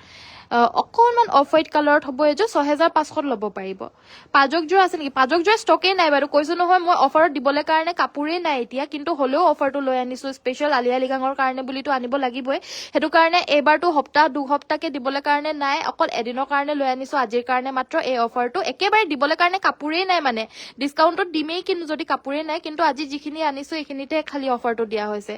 অকনমান অফ হোৱাইট কালাৰত হ'ব এযোৰ 6500 ল'ব পাৰিব পাজক যোৰ আছে নেকি পাজক যোৰ ষ্টকে নাই বাৰু কৈছো নহয় মই অফাৰত দিবলৈ কাৰণে কাপোৰে নাই এতিয়া কিন্তু হলেও অফাৰটো লৈ আনিছো স্পেশাল আলিয়া লিগাঙৰ কাৰণে বুলিটো আনিব লাগিবই হেতু কাৰণে এবাৰটো সপ্তাহ দুসপ্তাহকে দিবলৈ কাৰণে নাই অকল এদিনৰ কাৰণে লৈ আনিছো আজিৰ কাৰণে মাত্ৰ এই অফাৰটো একেবাৰে দিবলৈ কাৰণে কাপোৰে নাই মানে ডিসকাউন্টত দিমেই কিন্তু যদি কাপোৰে নাই কিন্তু আজি যিখিনি আনিছো এখিনিতে খালি অফাৰটো দিয়া হৈছে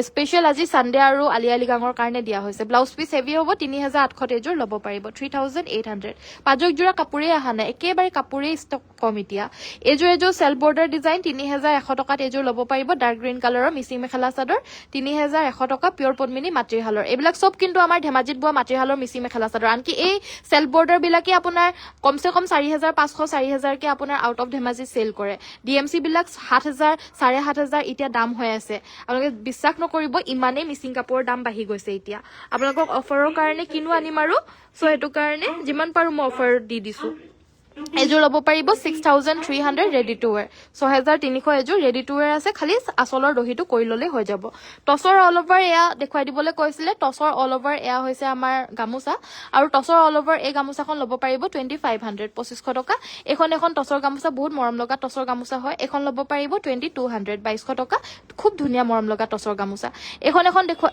স্পেশাল আজি সানডে আৰু আলিয়া লিগাঙৰ কাৰণে দিয়া হৈছে ব্লাউজ পিস হেভি হ'ব 3800 এযোৰ ল'ব পাৰিব 3800 পাজক জোৰা কাপোৰে আহা নাই একেবাৰে কাপোৰে ষ্টক কম এতিয়া এযোৰ সেল বৰ্ডাৰ ডিজাইন 3100 টকাত এযোৰ ল'ব পাৰিব ডাৰ্ক গ্ৰীণ কালাৰৰ মিচিং মেখেলা চাদৰ 3100 টকা পিওৰ পদ্মিনী মাতৃহালৰ এইবিলাক সব কিন্তু আমাৰ ধেমাজিত বোৱা মাতৃহালৰ মিচিং মেখেলা চাদৰ আনকি এই সেল বৰ্ডাৰ বিলাকে আপোনাৰ কমসে কম 4500 4000 কে আপোনাৰ আউট অফ ধেমাজি সেল কৰে ডিএমসি বিলাক 7000 7500 এতিয়া দাম হৈ আছে আপোনালোকে বিশ্বাস নকৰিব ইমানে মিচিং কাপোৰৰ দাম বাঢ়ি গৈছে এতিয়া আপোনালোকক অফাৰৰ কাৰণে কিনো আনিম আৰু সো এটো কাৰণে যিমান পাৰো মই অফাৰ দি দিছো এযোৰ ল'ব পাৰিব 6300 ৰেডি টু ওয়্যাৰ 6300 এযোৰ ৰেডি টু ওয়্যাৰ আছে খালি আসলৰ দহিটো কৰি ললে হৈ যাব টছৰ অল ওভাৰ এয়া দেখুৱাই দিবলৈ কৈছিলে টছৰ অল ওভাৰ এয়া হৈছে আমাৰ গামুচা আৰু টছৰ অল ওভাৰ এই গামুচাখন ল'ব পাৰিব 2500 2500 টকা এখন টছৰ গামুচা বহুত মৰম লগা টছৰ গামুচা হয় এখন ল'ব পাৰিব 2200 2200 টকা খুব ধুনিয়া মৰম লগা টছৰ গামুচা এখন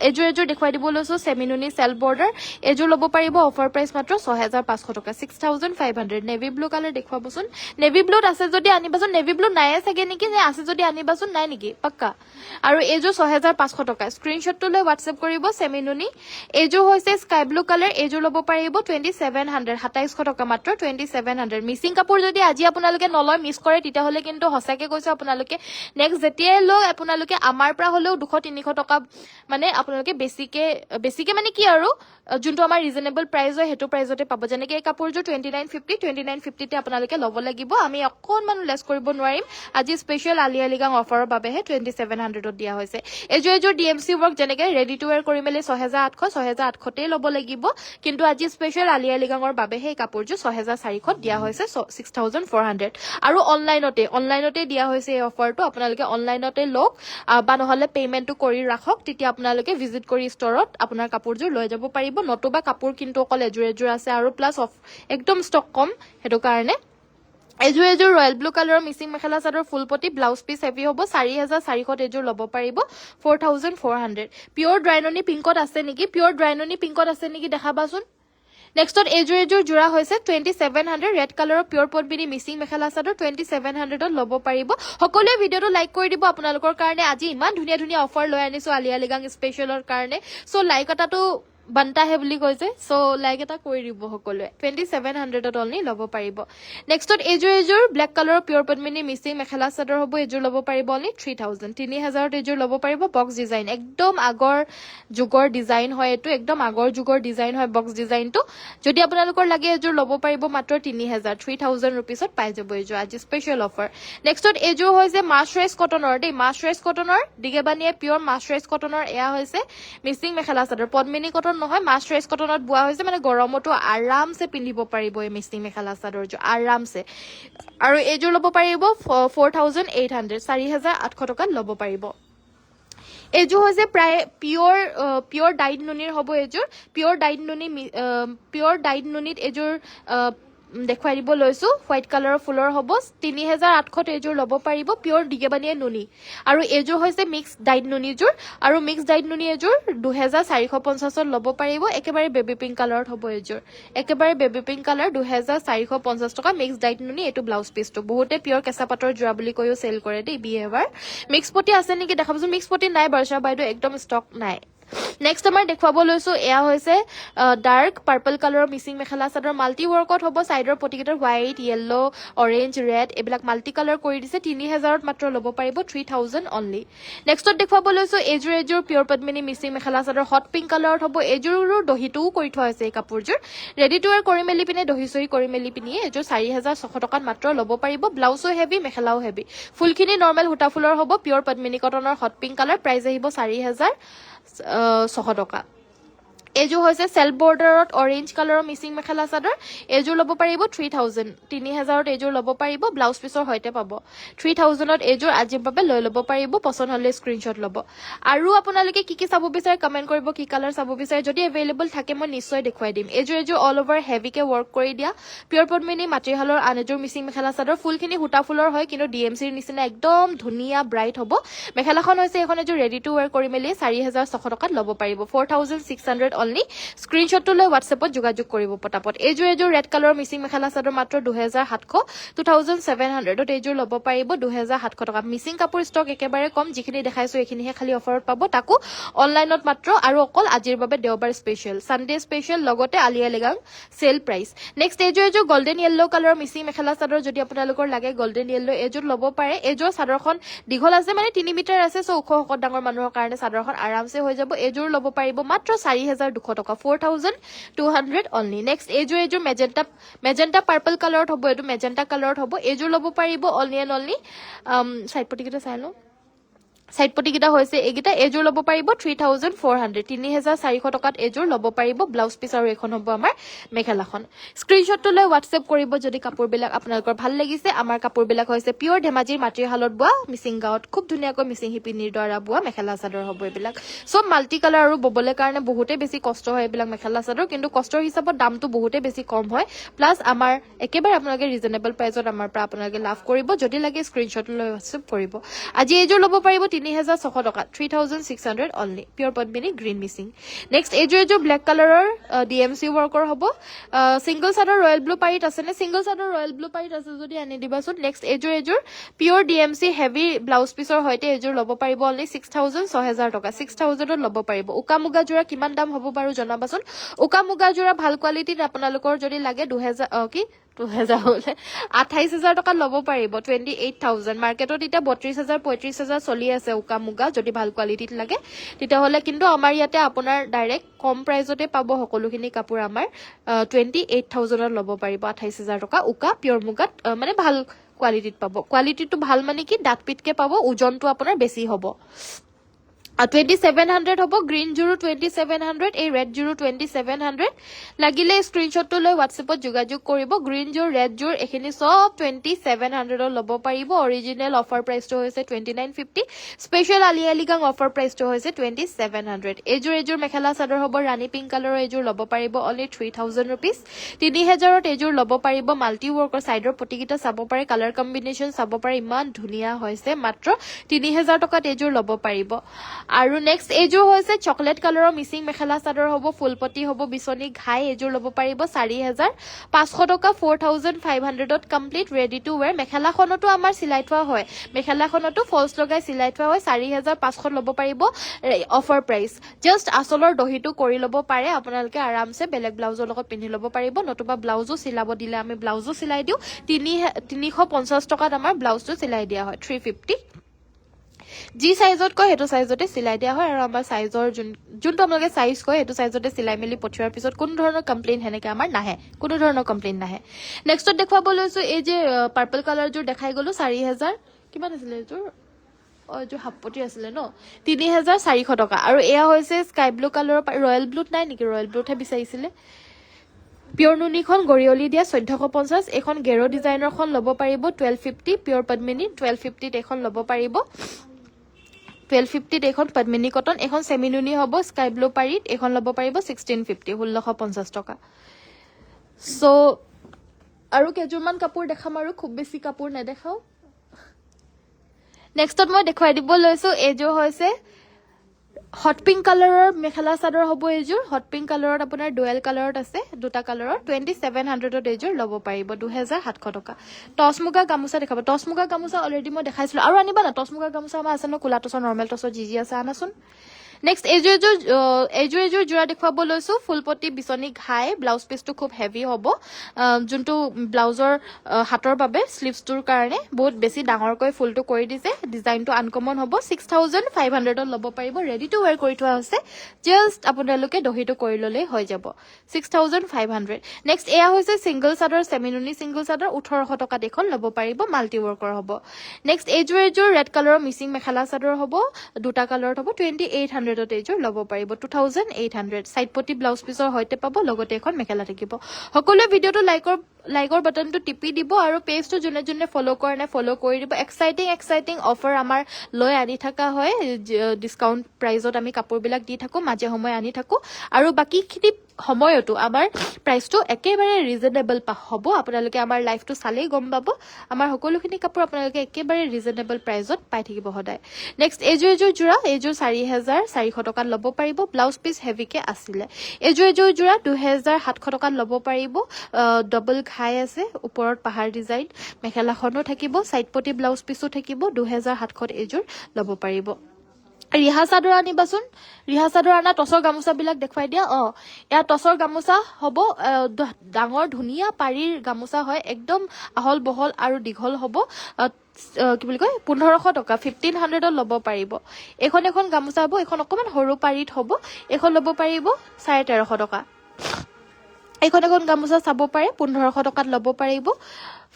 এযোৰ দেখুৱাই দিব লৈছো সেমিনুনি সেল বৰ্ডাৰ এযোৰ ল'ব পাৰিব অফাৰ প্ৰাইস মাত্ৰ 6500 টকা 6500 নেভি ব্লু কালাৰ দেখুৱাবচোন নেভি ব্লুত আছে যদি আনিবাচোন নেভি ব্লু নাইয়ে চাগে নেকি নে আছে যদি আনিবাচোন নাই নেকি পাক্কা আৰু এইযোৰ 6500 টকা স্ক্ৰিনশ্বটটো লৈ WhatsApp কৰিব সেমিনুনি এইযোৰ হৈছে স্কাই ব্লু কালাৰ এইযোৰ ল'ব পাৰিব 2700 2700 টকা মাত্ৰ 2700 মিসিং কাপোৰ যদি আজি আপোনালোকে নলয় মিস কৰে তেতিয়া হলে কিন্তু হসাকে কৈছো আপোনালোকে নেক্সট যেতিয়াই লৈ আপোনালোকে আমাৰ পৰা হলেও 200 300 টকা মানে আপোনালোকে বেছিকে মানে কি আৰু যোনটো আমাৰ ৰিজনেবল প্ৰাইস হয় হেতু প্ৰাইসতে পাব যেনেকে এই কাপোৰযোৰ 2950 তে আপোনালোকে ল'ব লাগিব আমি অকনমান লেছ কৰিব নোৱাৰিম আজি স্পেশাল আলিয়ালিগাং অফাৰৰ বাবেহে 2700 ত দিয়া হৈছে এযোৰ ডিএমসি ৱৰ্ক যেনেকে ৰেডি টু ৱেৰ কৰি মেলি 6800 তে ল'ব লাগিব কিন্তু আজি স্পেশাল আলিয়ালিগাঙৰ বাবেহে এই কাপোৰযোৰ 6400 ত দিয়া হৈছে 6400 আৰু অনলাইনতে দিয়া হৈছে এই অফাৰটো আপোনালোকে অনলাইনতে লওক বা নহলে পেমেন্টটো কৰি ৰাখক তেতিয়া আপোনালোকে ভিজিট কৰি ষ্টৰত আপোনাৰ কাপোৰযোৰ লৈ যাব পাৰিব নতুবা কাপোৰ কিন্তু অকল এযোৰ আছে আৰু প্লাস একদম ষ্টক কম হেতু কাৰণে এযোৰ ৰয়েল ব্লু কালাৰৰ মিসিং মেখেলা চাদৰ ফুলপটি ব্লাউজ পিস হেভি হ'ব 4400 এযোৰ ল'ব পাৰিব 4400 পিওৰ ড্ৰাইননি পিংকত আছে নেকি দেখাবাচোন নেক্সটত এযোৰ জোৰা হৈছে 2700 ৰেড কালাৰৰ পিওৰ পটবিনি মিসিং মেখেলা চাদৰ 2700 ত ল'ব পাৰিব সকলোৱে ভিডিওটো লাইক কৰি দিব আপোনালোকৰ কাৰণে আজি ইমান ধুনীয়া অফাৰ লৈ আনিছো আলিয়ালিগাং স্পেশালৰ কাৰণে সো লাইক এটাটো बनता है বুলি কৈছে সো লাইক এটা কৰি দিব সকলোৱে 2700 ত অনলি ল'ব পাৰিব নেক্সটত এযোৰ ব্ল্যাক কালাৰৰ পিওৰ পদ্মিনী মিসিং মেখেলা চাদৰ হ'ব এযোৰ ল'ব পাৰিব অনলি 3000 3000 ত এযোৰ ল'ব পাৰিব বক্স ডিজাইন একদম আগৰ যুগৰ ডিজাইন হয় এটো একদম আগৰ যুগৰ ডিজাইন হয় বক্স ডিজাইনটো যদি আপোনালোকৰ লাগে এযোৰ ল'ব পাৰিব মাত্ৰ 3000 रुपीसত পাই যাব এযোৰ আজি স্পেশাল অফাৰ নেক্সটত এযোৰ হৈছে মাছৰাইজ কটনৰ দিগেবানিয়ে পিওৰ মাছৰাইজ কটনৰ এয়া হৈছে মিসিং মেখেলা চাদৰ পদ্মিনী কটন নহয় মাছৰাইজ কটনত বুৱা হৈছে মানে গৰমতো আৰামছে পিন্ধিব পাৰিব এই মিসিং মেখেলা চাদৰ আৰামছে আৰু এযোৰ ল'ব পাৰিব 4800 4800 টকাত ল'ব পাৰিব এযোৰ হৈছে প্ৰায় পিওৰ ডাইড নুনিৰ হ'ব এযোৰ পিওৰ ডাইড নুনিত এযোৰ দেখুৱাই দিব লৈছো হোৱাইট কালাৰৰ ফুলৰ হ'ব 3800 এযোৰ ল'ব পাৰিব পিওৰ দিগেবানিয়ে নুনি আৰু এযোৰ হৈছে মিক্স ডাইড নুনি যোৰ আৰু মিক্স ডাইড নুনি এযোৰ 2450 ত ল'ব পাৰিব একেবাৰে বেবি পিংক কালাৰত হ'ব এযোৰ একেবাৰে বেবি পিংক কালাৰ 2450 টকা মিক্স ডাইড নুনি এটো ব্লাউজ পিসটো বহুতে পিওৰ কেঁচা পাটৰ জোৰা বুলি কৈও সেল কৰে দেই বিহেভাৰ মিক্স পটি আছে নেকি দেখাবছো মিক্স পটি নাই বৰ্ষা বাইদেউ একদম ষ্টক নাই নেক্সট আমাৰ দেখুৱাব লৈছো এয়া হৈছে ডাৰ্ক পাৰ্পল কালাৰৰ মিসিং মেখেলা চাদৰ মাল্টি ৱৰ্কত হ'ব সাইডৰ পটিকেটৰ হোৱাইট ইয়েলো অৰেঞ্জ ৰেড এবিলাক মাল্টি কালাৰ কৰি দিছে 3000ত মাত্ৰ ল'ব পাৰিব 3000 অনলি নেক্সটত দেখুৱাব লৈছো এযোৰ পিওৰ পদ্মিনী মিসিং মেখেলা চাদৰ হট পিংক কালাৰত হ'ব এযোৰৰো দহিটোও কৰি থোৱা আছে এই কাপোৰযোৰ ৰেডি টু ৱেৰ কৰি মেলি পিনে দহি সহি কৰি মেলি পিনি এযোৰ 4600 টকাত মাত্ৰ ল'ব পাৰিব ব্লাউজো হেভি মেখেলাও হেভি ফুলখিনি নৰমাল হুটা ফুলৰ হ'ব পিওৰ পদ্মিনী কটনৰ হট পিংক কালাৰ প্ৰাইস আহিব 4600 টকা এযোৰ হৈছে সেলফ বৰ্ডাৰত অৰেঞ্জ কালাৰৰ মিসিং মেখেলা চাদৰ এযোৰ ল'ব পাৰিব 3000 3000ত এযোৰ ল'ব পাৰিব ব্লাউজ পিসৰ হৈতে পাব 3000ত এযোৰ আজিৰ বাবে লৈ ল'ব পাৰিব পছন্দ হলে স্ক্ৰিনশ্বট ল'ব আৰু আপোনালোকে কি চাব বিচাৰে কমেন্ট কৰিব কি কালাৰ চাব বিচাৰে যদি এভেইলেবল থাকে মই নিশ্চয় দেখুৱাই দিম এযোৰ অল ওভাৰ হেভিকে ওয়াৰ্ক কৰি দিয়া পিওৰ পদ্মিনী মাটিহালৰ আন এযোৰ মিসিং মেখেলা চাদৰ ফুলখিনি হুটা ফুলৰ হয় কিন্তু ডিএমসিৰ নিচিনা একদম ধুনীয়া ব্ৰাইট হ'ব মেখেলাখন হৈছে এখন এযোৰ ৰেডি টু ৱেৰ কৰি মেলি 4600 টকাত ল'ব পাৰিব 4600 অনলি স্ক্ৰিনশ্বটটো লৈ WhatsAppত যোগাযোগ কৰিব পটাপট এযোৰ ৰেড কালাৰৰ মিসিং মেখেলা চাদৰ মাত্ৰ 2700 ত এযোৰ ল'ব পাৰিব 2700 টকা মিসিং কাপোৰ ষ্টক একেবাৰে কম যিখিনি দেখাইছো এইখিনিহে খালি অফাৰত পাব তাকো অনলাইনত মাত্ৰ আৰু অকল আজিৰ বাবে দেওবাৰ স্পেশাল সানডে স্পেশাল লগতে আলিয়ালিগাং সেল প্ৰাইস নেক্সট এযোৰ গোল্ডেন ইয়েলো কালাৰৰ মিসিং মেখেলা চাদৰ যদি আপোনালোকৰ লাগে গোল্ডেন ইয়েলো এযোৰ ল'ব পাৰে এযোৰ চাদৰখন দীঘল আছে মানে 3 মিটাৰ আছে সো ওখ ডাঙৰ মানুহৰ কাৰণে চাদৰখন আৰামছে হৈ যাব এযোৰ ল'ব পাৰিব মাত্ৰ 4200 টকা 4200 অনলি নেক্সট এযোৰ মেজেন্টা পাৰ্পল কালাৰত হ'ব এটো মেজেন্টা কালাৰত হ'ব এযোৰ ল'ব পাৰিব অনলি এণ্ড অনলি সাইড পটিকেটা চাই লও সাইড পটিকেটা হৈছে এগিটা এযোৰ ল'ব পাৰিব 3400 3400 টকাত এযোৰ ল'ব পাৰিব ব্লাউজ পিস আৰু এখন হ'ব আমাৰ মেখেলাখন স্ক্ৰিনশ্বটটো লৈ WhatsApp কৰিব যদি কাপোৰবিলাক আপোনালোকৰ ভাল লাগিছে আমাৰ কাপোৰবিলাক হৈছে পিওৰ ধেমাজিৰ মাটিহালত বোৱা মিসিং গাঁৱত খুব ধুনীয়াকৈ মিসিং হিপিনিৰ দ্বাৰা বোৱা মেখেলা চাদৰ হ'ব এইবিলাক সব মাল্টি কালাৰ আৰু ববলে কাৰণে বহুতে বেছি কষ্ট হয় এইবিলাক মেখেলা চাদৰ কিন্তু কষ্টৰ হিচাপত দামটো বহুতে বেছি কম হয় প্লাস আমাৰ একেবাৰে আপোনালোকে ৰিজনেবল প্ৰাইসত আমাৰ পৰা আপোনালোকে লাভ কৰিব যদি লাগে স্ক্ৰিনশ্বট লৈ WhatsApp কৰিব আজি এযোৰ ল'ব পাৰিব 3600 টকা 3600 অনলি পিওৰ পদ্মিনী গ্ৰীণ মিচিং নেক্সট এইযোৰ ব্ল্যাক কালাৰৰ ডিএমসি ওয়াৰ্কৰ হ'ব সিঙ্গল সাইডৰ ৰয়েল ব্লু পাৰিত আছে নে সিঙ্গল সাইডৰ ৰয়েল ব্লু পাৰিত আছে যদি আনি দিবাচোন নেক্সট এইযোৰ পিওৰ ডিএমসি হেভি ব্লাউজ পিসৰ হৈতে এইযোৰ ল'ব পাৰিব অনলি 6000 টকা 6000 ত ল'ব পাৰিব উকা মুগা যোৰা কিমান দাম হ'ব বাৰু জনাবাচোন উকা মুগা যোৰা ভাল কোৱালিটিৰ আপোনালোকৰ যদি লাগে 2000 কি 2000 হলে 28000 টকা ল'ব পাৰিব 28000 মাৰ্কেটত এটা 32000 35000 চলি আছে উকা মুগা যদি ভাল কোৱালিটিত লাগে তেতিয়া হলে কিন্তু আমাৰ ইয়াতে আপোনাৰ ডাইৰেক্ট কম প্ৰাইজতে পাব সকলোখিনি কাপোৰ আমাৰ 28000 ত ল'ব পাৰিব 28000 টকা উকা পিওৰ মুগাত মানে ভাল কোৱালিটিত পাব কোৱালিটিটো ভাল মানে কি ডাট পিটকে পাব ওজনটো আপোনাৰ বেছি হ'ব 2700 হ'ব গ্ৰীন জুৰু 2700 এই ৰেড জুৰু 2700 লাগিলে স্ক্ৰিনশ্বটটো লৈ WhatsAppত যোগাযোগ কৰিব গ্ৰীন জুৰ ৰেড জুৰ এখিনি সব 2700 ৰ ল'ব পাৰিব অৰিজিনেল অফাৰ প্ৰাইসটো হৈছে 2950 স্পেশাল আলিয়ালিগাং অফাৰ প্ৰাইসটো হৈছে 2700 এইযোৰ মেখেলা চাদৰ হ'ব ৰানী পিংক কালাৰৰ এইযোৰ ল'ব পাৰিব অনলি 3000 रुपीस 3000 ত এইযোৰ ল'ব পাৰিব মাল্টি ওয়াৰ্কৰ সাইডৰ পটিকিটা চাব পাৰে কালাৰ কম্বিনেশন চাব পাৰে ইমান ধুনিয়া হৈছে মাত্ৰ 3000 টকাত এইযোৰ ল'ব পাৰিব আৰু নেক্সট এইযোৰ হৈছে চকলেট কালাৰৰ মিচিং মেখেলা চাদৰ হ'ব ফুলপটি হ'ব বিছনি ঘাই এইযোৰ ল'ব পাৰিব 4500 টকা 4500 ত কমপ্লিট ৰেডি টু ওয়্যাৰ মেখেলাখনটো আমাৰ সিলাই থোৱা হয় মেখেলাখনটো ফলছ লগাই সিলাই থোৱা হয় 4500 ল'ব পাৰিব অফাৰ প্ৰাইস জাস্ট আসলৰ দহিটো কৰি ল'ব পাৰে আপোনালোকে আৰামছে বেলেগ ব্লাউজৰ লগত পিন্ধি ল'ব পাৰিব নতুবা ব্লাউজো সিলাব দিলে আমি ব্লাউজো সিলাই দিও 350 টকাত আমাৰ ব্লাউজটো সিলাই দিয়া হয় 350 जी साइजत কয় হেতু সাইজতে সিলাই দিয়া হয় আৰু আমাৰ সাইজৰ যোনটো আপোনালোকে সাইজ কয় হেতু সাইজতে সিলাই মেলি পঠিওৱাৰ পিছত কোন ধৰণৰ কমপ্লেইন হেনেকে আমাৰ নাহে কোনো ধৰণৰ কমপ্লেইন নাহে নেক্সটত দেখুৱাব লৈছো এই যে পাৰ্পল কালাৰ জোৰ দেখাই গলো 4000 কিমান আছিল এযোৰ जो हापपटी आছিলে ন 3400 টকা আৰু এয়া হৈছে স্কাই ব্লু কালাৰৰ ৰয়েল ব্লুত নাই নেকি ৰয়েল ব্লুতহে বিচাৰিছিলে পিওৰ নুনিখন গৰিয়লি দিয়া 1450 এখন গেৰো ডিজাইনৰখন ল'ব পাৰিব 1250 পিওৰ পদ্মিনী 1250 ত এখন ল'ব পাৰিব 1250 এখন পদ্মিনী কটন এখন সেমিনুনি হ'ব স্কাই ব্লু পাৰিত এখন ল'ব পাৰিব 1650 1650 টকা সো আৰু কেজুমান কাপোৰ দেখাম আৰু খুব বেছি কাপোৰ নেদেখাও নেক্সটত মই দেখুৱাই দিব লৈছো এজো হৈছে হট পিংক কালাৰৰ মেখেলা চাদৰ হ'ব এজোৰ হট পিংক কালাৰত আপোনাৰ ডুৱেল কালাৰত আছে দুটা কালাৰৰ 2700 ত এজোৰ ল'ব পাৰিব 2700 টকা টস মুগা গামুচা দেখাব টস মুগা গামুচা অলৰেডি মই দেখাইছিলো আৰু আনিবা না টস মুগা গামুচা আমাৰ আছে ন কুলা টসৰ নৰমাল টসৰ জি আছে আনাচোন নেক্সট এজোৰ জোৰা দেখুৱাব লৈছো ফুলপটি বিছনি ঘাই ব্লাউজ পিসটো খুব হেভি হ'ব যোনটো ব্লাউজৰ হাতৰ বাবে স্লিভছটোৰ কাৰণে বহুত বেছি ডাঙৰকৈ ফুলটো কৰি দিছে ডিজাইনটো আনকমন হ'ব 6500 ত ল'ব পাৰিব ৰেডি টু ওয়্যাৰ কৰি থোৱা আছে জাস্ট আপোনালোকে দহিটো কৰি ললে হৈ যাব 6500 নেক্সট এয়া হৈছে সিঙ্গল সাদৰ সেমিনুনি সিঙ্গল সাদৰ 1800 টকা দেখখন ল'ব পাৰিব মাল্টি ওয়াৰ্কৰ হ'ব নেক্সট এজোৰ ৰেড কালাৰৰ মিচিং মেখেলা চাদৰ হ'ব দুটা কালাৰত হ'ব 2800 ত এজোৰ ল'ব পাৰিব 2800 সাইড পটি ব্লাউজ পিসৰ হৈতে পাব লগতে এখন মেখেলা থাকিব সকলোৱে ভিডিওটো লাইকৰ বাটনটো টিপি দিব আৰু পেজটো জুনে জুনে ফলো কৰে না ফলো কৰি দিব এক্সাইটিং অফাৰ আমাৰ লৈ আনি থকা হয় ডিসকাউন্ট প্ৰাইজত আমি কাপোৰ বিলাক দি থাকো মাজে সময় আনি থাকো আৰু বাকি খিনি সময়তো আমাৰ প্ৰাইসটো একেবাৰে ৰিজনেবল হ'ব আপোনালোকে আমাৰ লাইফটো চালেই গম পাব আমাৰ সকলোখিনি কাপোৰ আপোনালোকে একেবাৰে ৰিজনেবল প্ৰাইজত পাই থাকিব সদায় নেক্সট এজোৰ জোৰা এজোৰ 4400 টকাত ল'ব পাৰিব ব্লাউজ পিস হেভিকে আছিল এজোৰ জোৰা 2700 টকাত ল'ব পাৰিব ডাবল ঘাই আছে ওপৰত পাহাৰ ডিজাইন মেখেলাখনো থাকিব সাইড পটি ব্লাউজ পিসো থাকিব 2700 এজোৰ ল'ব পাৰিব ৰিহা চাদৰ আনিবাচোন ৰিহা চাদৰ আনা টসৰ গামুচা বিলাক দেখুৱাই দিয়া এয়া টসৰ গামুচা হ'ব ডাঙৰ ধুনিয়া পাৰীৰ গামুচা হয় একদম আহল বহল আৰু দীঘল হ'ব কি বুলি কয় 1500 টকা 1500 ত ল'ব পাৰিব এখন গামুচা হ'ব এখন অকমান সৰু পাৰীত হ'ব এখন ল'ব পাৰিব 1350 টকা এখন গামুচা চাব পাৰে 1500 টকাত ল'ব পাৰিব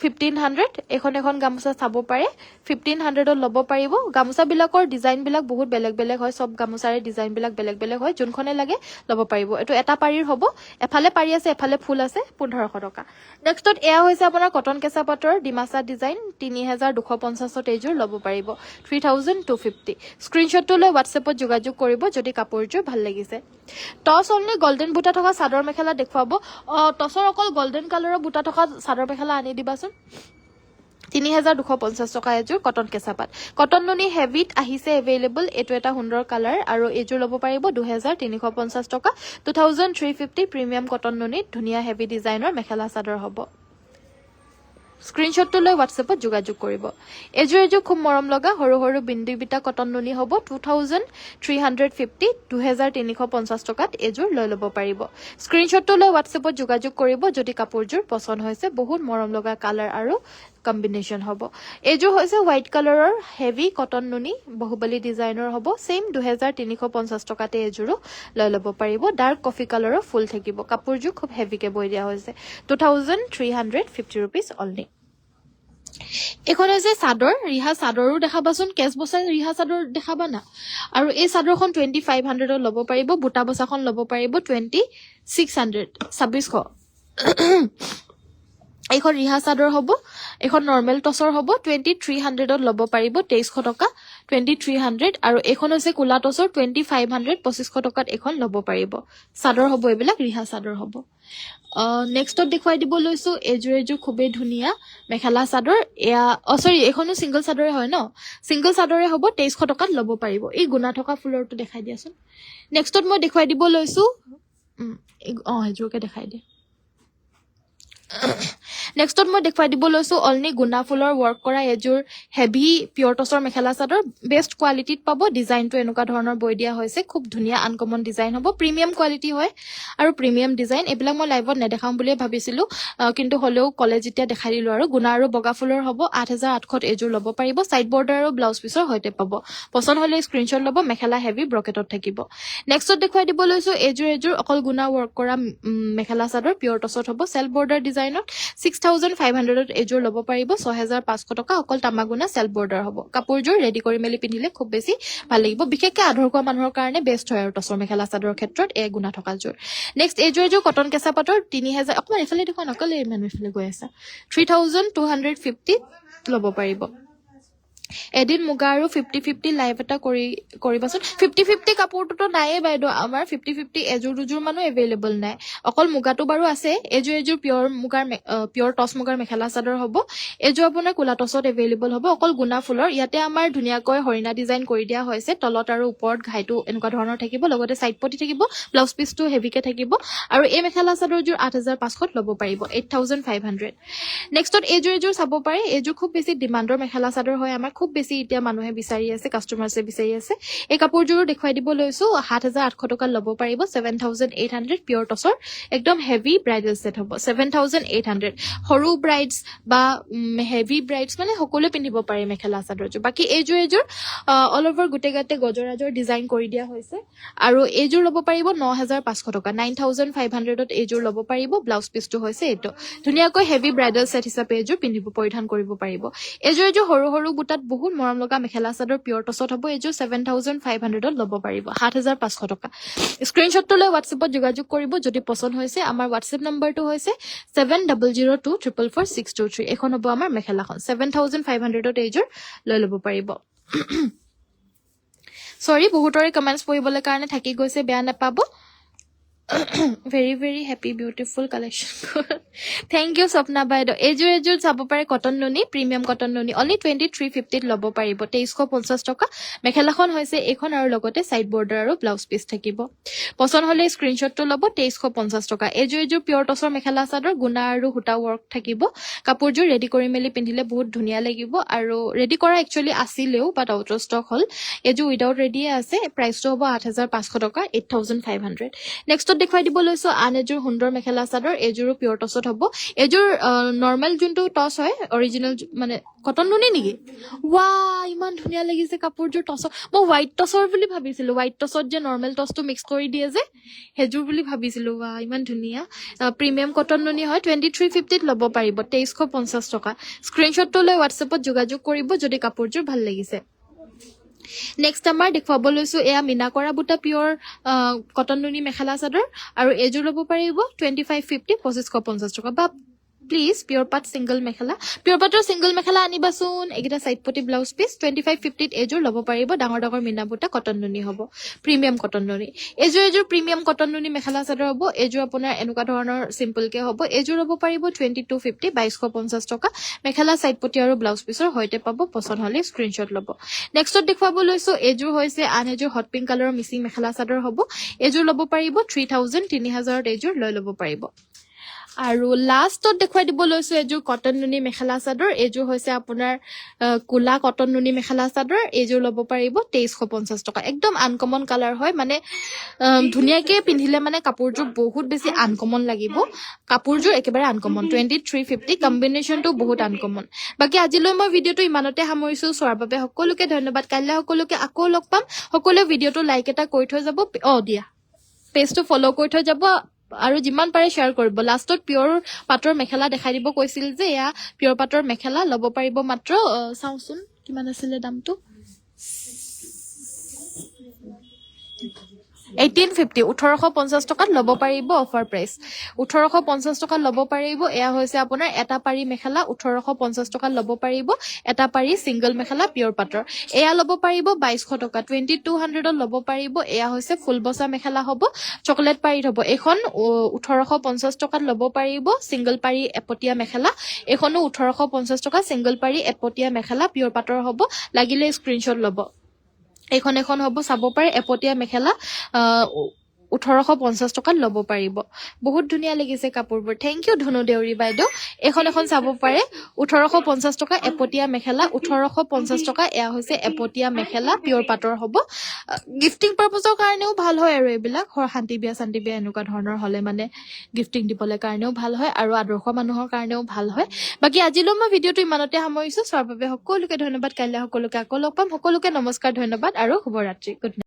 1500 এখন গামুচা চাব পাৰে 1500 ত ল'ব পাৰিব গামুচা বিলাকৰ ডিজাইন বিলাক বহুত বেলেগ হয় সব গামুচাৰে ডিজাইন বিলাক বেলেগ হয় যোনখনে লাগে ল'ব পাৰিব এটো এটা পাৰীৰ হ'ব এফালে পাৰী আছে এফালে ফুল আছে 1500 টকা নেক্সটত এয়া হৈছে আপোনাৰ কটন কেঁচা পাটৰ ডিমাসা ডিজাইন 3250 ত এজোৰ ল'ব পাৰিব 3250 স্ক্ৰিনশ্বটটো লৈ WhatsAppত যোগাযোগ কৰিব যদি কাপোৰযোৰ ভাল লাগিছে টস অনলি গোল্ডেন বুটা থকা চাদৰ মেখেলা দেখুৱাব টসৰ অকল গোল্ডেন কালাৰৰ বুটা থকা চাদৰ মেখেলা আনি দিবাচোন 3250 টকা এযোৰ কটন কেঁচাপাত কটন নুনি হেভিত আহিছে এভেইলেবল এটো এটা সুন্দৰ কালাৰ আৰু এযোৰ ল'ব পাৰিব 2350 টকা 2350 প্ৰিমিয়াম কটন নুনিত ধুনীয়া হেভি ডিজাইনৰ মেখেলা চাদৰ হ'ব স্ক্ৰিনশ্বটটো লৈ WhatsAppত যোগাযোগ কৰিব এযোৰ খুব মৰম লগা সৰু সৰু বিন্দু বিটা কটন নুনি হ'ব 2350 2350 টকাত এযোৰ লৈ ল'ব পাৰিব স্ক্ৰিনশ্বটটো লৈ WhatsAppত যোগাযোগ কৰিব যদি কাপোৰযোৰ পছন্দ হৈছে বহুত মৰম লগা কালাৰ আৰু কম্বিনেশন হ'ব এযোৰ হৈছে হোৱাইট কালাৰৰ হেভি কটন নুনি বহুবলি ডিজাইনৰ হ'ব সেম 2350 টকাতে এযোৰো লৈ ল'ব পাৰিব ডাৰ্ক কফি কালাৰৰ ফুল থাকিব কাপোৰযোৰ খুব হেভিকে বৈ দিয়া হৈছে 2350 rupees only এখন হৈছে চাদৰ ৰিহা চাদৰো দেখাবাচোন কেছ বছাই ৰিহা চাদৰ দেখাবা না আৰু এই চাদৰখন 2500 ত ল'ব পাৰিব বুটা বছাখন ল'ব পাৰিব 2600 2600 এইখন ৰিহা চাদৰ হ'ব এখন নৰমাল টছৰ হ'ব 2300 ত ল'ব পাৰিব 2300 টকা 2300 আৰু এখন হৈছে কুলা টছৰ 2500 2500 টকাত এখন ল'ব পাৰিব চাদৰ হ'ব এইবিলাক ৰিহা চাদৰ হ'ব নেক্সটত দেখুৱাই দিব লৈছো এযোৰ খুবেই ধুনীয়া মেখেলা চাদৰ এয়া সৰি এখনো সিঙ্গল চাদৰে হয় ন সিঙ্গল চাদৰে হ'ব 2300 টকাত ল'ব পাৰিব এই গুণা থকা ফুলৰটো দেখাই দিয়াচোন নেক্সটত মই দেখুৱাই দিব লৈছো এযোৰকে দেখাই দিয়া নেক্সটত মই দেখুৱাই দিব লৈছো অলনি গুণা ফুলৰ ওয়াৰ্ক কৰা এযোৰ হেভি পিয়ৰ টছৰ মেখেলা চাদৰ বেষ্ট কোৱালিটিত পাব ডিজাইনটো এনেকুৱা ধৰণৰ বৈ দিয়া হৈছে খুব ধুনীয়া আনকমন ডিজাইন হ'ব প্ৰিমিয়াম কোৱালিটি হয় আৰু প্ৰিমিয়াম ডিজাইন এবিলাক মই লাইভত নেদেখাম বুলি ভাবিছিলো কিন্তু হলেও কলেজ এতিয়া দেখাই দিলো আৰু গুণা আৰু বগা ফুলৰ হ'ব 8800 এযোৰ ল'ব পাৰিব সাইড বৰ্ডাৰ আৰু ব্লাউজ পিছৰ হৈতে পাব পছন্দ হলে স্ক্ৰিনশ্বট ল'ব মেখেলা হেভি ব্ৰকেটত থাকিব নেক্সটত দেখুৱাই দিব লৈছো এযোৰ অকল গুণা ওয়াৰ্ক কৰা মেখেলা চাদৰ পিয়ৰ টছত হ'ব সেলফ বৰ্ডাৰ ডিজাইনত 6500 ত এযোৰ ল'ব পাৰিব 6500 টকা অকল তামাগুনা সেলফ বৰ্ডাৰ হ'ব কাপোৰযোৰ ৰেডি কৰি মেলি পিন্ধিলে খুব বেছি ভাল লাগিব বিশেষকৈ আধৰুৱা মানুহৰ কাৰণে বেষ্ট হয় আৰু টছৰ মেখেলা চাদৰৰ ক্ষেত্ৰত এই গুণা থকা যোৰ নেক্সট এযোৰ কটন কেঁচা পাটৰ 3000 অকমান এফালে দেখুৱা নকলে ইমান এফালে গৈ আছে 3250 ল'ব পাৰিব এদিন মুগা আৰু 50-50 লাইভ এটা কৰিবাচোন 50-50 কাপোৰটো নাইয়ে বাইদেউ আমাৰ 50-50 এযোৰ দুযোৰ মানুহ এভেইলেবল নাই অকল মুগাটো বাৰু আছে এযোৰ পিয়ৰ টছ মুগাৰ মেখেলা চাদৰ হ'ব এযোৰ আপোনাৰ কুলা টছত এভেইলেবল হ'ব অকল গুণা ফুলৰ ইয়াতে আমাৰ ধুনীয়াকৈ হৰিণা ডিজাইন কৰি দিয়া হৈছে তলত আৰু ওপৰত ঘাইটো এনেকুৱা ধৰণৰ থাকিব লগতে সাইড পটি থাকিব ব্লাউজ পিছটো হেভিকে থাকিব আৰু এই মেখেলা চাদৰযোৰ 8500 ল'ব পাৰিব 8500 নেক্সটত এযোৰ চাব পাৰে এযোৰ খুব বেছি ডিমান্ডৰ মেখেলা চাদৰ হয় আমাৰ খুব বেছি এতিয়া মানুহে বিচাৰি আছে কাস্টমাৰছে বিচাৰি আছে এই কাপোৰযোৰ দেখুৱাই দিব লৈছো 7800 টকা ল'ব পাৰিব 7800 পিয়ৰ টছৰ একদম হেভি ব্ৰাইডাল সেট হ'ব 7800 সৰু ব্ৰাইডছ বা হেভি ব্ৰাইডছ মানে সকলোৱে পিন্ধিব পাৰে মেখেলা চাদৰযোৰ বাকি এযোৰ অল ওভাৰ গুটেগাতে গজৰাজৰ ডিজাইন কৰি দিয়া হৈছে আৰু এযোৰ ল'ব পাৰিব 9500 টকা 9500 ত এযোৰ ল'ব পাৰিব ব্লাউজ পিছটো হৈছে এটো ধুনীয়াকৈ হেভি ব্ৰাইডাল সেট হিচাপে এযোৰ পিন্ধিব পৰিধান কৰিব পাৰিব এযোৰ সৰু সৰু বুটাত বহুত মৰম লগা মেখেলা চাদৰ পিয়ৰ টছত হ'ব এযোৰ 7500 ত ল'ব পাৰিব 7500 টকা স্ক্ৰিনশ্বটটো লৈ WhatsAppত যোগাযোগ কৰিব যদি পছন্দ হৈছে আমাৰ WhatsApp নম্বৰটো হৈছে 7002444623 এখন হ'ব আমাৰ মেখেলাখন 7500 ত এযোৰ লৈ ল'ব পাৰিব সৰি বহুতৰে কমেন্টছ পঢ়িবলৈ কাৰণে থাকি গৈছে বেয়া নাপাব very very happy beautiful collection thank you Swapna বাইদেউ এযোৰ চাব পাৰে কটন নুনি প্ৰিমিয়াম কটন নুনি only 2350 ত ল'ব পাৰিব 2350 টকা মেখেলাখন হৈছে এখন আৰু লগতে সাইড বৰ্ডাৰ আৰু ব্লাউজ পিছ থাকিব পছন্দ হলে স্ক্ৰিনশ্বটটো ল'ব 2350 টকা এযোৰ পিয়ৰ টছৰ মেখেলা চাদৰ গুণা আৰু হুটা ওয়াৰ্ক থাকিব কাপোৰযোৰ ৰেডি কৰি মেলি পিন্ধিলে বহুত ধুনীয়া লাগিব আৰু ৰেডি কৰা একচুয়ালি আছিলেও বাট আউট অফ ষ্টক হল এযোৰ উইদাউট ৰেডিয়ে আছে প্ৰাইসটো হ'ব 8500 টকা 8500 নেক্সট দেখুৱাই দিব লৈছো আন এযোৰ সুন্দৰ মেখেলা চাদৰ এযোৰো পিয়ৰ টছত হ'ব এযোৰ নৰমাল যোনটো টছ হয় অৰিজিনাল মানে কটন নুনি নেকি ৱা ইমান ধুনীয়া লাগিছে কাপোৰযোৰ টছ মই হোৱাইট টছৰ বুলি ভাবিছিলো হোৱাইট টছত যে নৰমাল টছটো মিক্স কৰি দিয়ে যে হেযোৰ বুলি ভাবিছিলো ৱা ইমান ধুনীয়া প্ৰিমিয়াম কটন নুনি হয় 2350 ত ল'ব পাৰিব 2350 টকা স্ক্ৰিনশ্বটটো লৈ WhatsAppত যোগাযোগ কৰিব যদি কাপোৰযোৰ ভাল লাগিছে নেক্সট আমাৰ দেখুৱাব লৈছো এয়া মিনা কৰা বুটা পিয়ৰ কটন নুনি মেখেলা চাদৰ আৰু এযোৰ ল'ব পাৰিব 2550 2550 টকা বা প্লিজ পিয়ৰ পাট সিংগল মেখেলা পিয়ৰ পাটৰ সিংগল মেখেলা আনিবাচোন এগিটা সাইড পটি ব্লাউজ পিস 2550 এজোৰ ল'ব পাৰিব ডাঙৰ ডাঙৰ মিনা বুটা কটন নুনি হ'ব প্ৰিমিয়াম কটন নুনি এজোৰ প্ৰিমিয়াম কটন নুনি মেখেলা চাদৰ হ'ব এজোৰ আপোনাৰ এনেকুৱা ধৰণৰ সিম্পল কে হ'ব এজোৰ ল'ব পাৰিব 2250 2250 টকা মেখেলা সাইড পটি আৰু ব্লাউজ পিসৰ হৈতে পাব পছন্দ হলে স্ক্ৰিনশ্বট ল'ব নেক্সটত দেখুৱাব লৈছো এজোৰ হৈছে আন এজোৰ হট পিংক কালাৰৰ মিচিং মেখেলা চাদৰ হ'ব এজোৰ ল'ব পাৰিব 3000 3000 এজোৰ লৈ ল'ব পাৰিব আৰু লাষ্টত দেখুৱাই দিব লৈছো এজোৰ কটন নুনি মেখেলা চাদৰ এজোৰ হৈছে আপোনাৰ কুলা কটন নুনি মেখেলা চাদৰ এজোৰ ল'ব পাৰিব 2350 টকা একদম আনকমন কালাৰ হয় মানে ধুনিয়াকে পিন্ধিলে মানে কাপোৰযোৰ বহুত বেছি আনকমন লাগিব কাপোৰযোৰ একেবাৰে আনকমন 2350 কম্বিনেশনটো বহুত আনকমন বাকি আজিলৈ মই ভিডিওটো ইমানতে সামৰিছো চোৱাৰ বাবে সকলোকে ধন্যবাদ কাইলৈ সকলোকে আকৌ লগ পাম সকলোৱে ভিডিওটো লাইক এটা কৰি থৈ যাব দিয়া পেজটো ফলো কৰি থৈ যাব আৰু যিমান পাৰে শেয়াৰ কৰিব লাষ্টত পিয়ৰ পাটৰ মেখেলা দেখাই দিব কৈছিল যে এয়া পিয়ৰ পাটৰ মেখেলা ল'ব পাৰিব মাত্ৰ চাওচোন কিমান আছিল দামটো 1850 টকাত ল'ব পাৰিব অফাৰ প্ৰাইস 1850 টকাত ল'ব পাৰিব এয়া হৈছে আপোনাৰ এটা পাৰি মেখেলা 1850 টকাত ল'ব পাৰিব এটা পাৰি সিংগল মেখেলা পিয়ৰ পাটৰ এয়া ল'ব পাৰিব 2200 টকা 2200ত ল'ব পাৰিব এয়া হৈছে ফুল বসা মেখেলা হ'ব চকলেট পাৰি হ'ব এখন 1850 টকাত ল'ব পাৰিব সিংগল পাৰি এপটিয়া মেখেলা এখনো 1850 টকা সিংগল পাৰি এপটিয়া মেখেলা পিয়ৰ পাটৰ হ'ব লাগিলে স্ক্ৰিনশ্বট ল'ব এখন এখন হ'ব চাব পাৰে এপটিয়া মেখেলা 1850 টকাত ল'ব পাৰিব বহুত ধুনিয়া লাগিছে কাপোৰবোৰ থ্যাংক ইউ ধনু দেউৰী বাইদেউ এখন এখন চাব পাৰে 1850 টকা এপটিয়া মেখেলা 1850 টকা এয়া হৈছে এপটিয়া মেখেলা পিয়ৰ পাটৰ হ'ব গিফটিং পাৰপজৰ কাৰণেও ভাল হয় আৰু এইবিলাক শান্তি বিয়া এনেকুৱা ধৰণৰ হলে মানে গিফটিং দিবলৈ কাৰণেও ভাল হয় আৰু আদৰ্শ মানুহৰ কাৰণেও ভাল হয় বাকি আজিলৈ মই ভিডিওটো ইমানতে সামৰিছো চোৱাৰ বাবে সকলোকে ধন্যবাদ কাইলৈ সকলোকে আকৌ লগ পাম সকলোকে নমস্কাৰ ধন্যবাদ আৰু শুভৰাত্ৰি গুড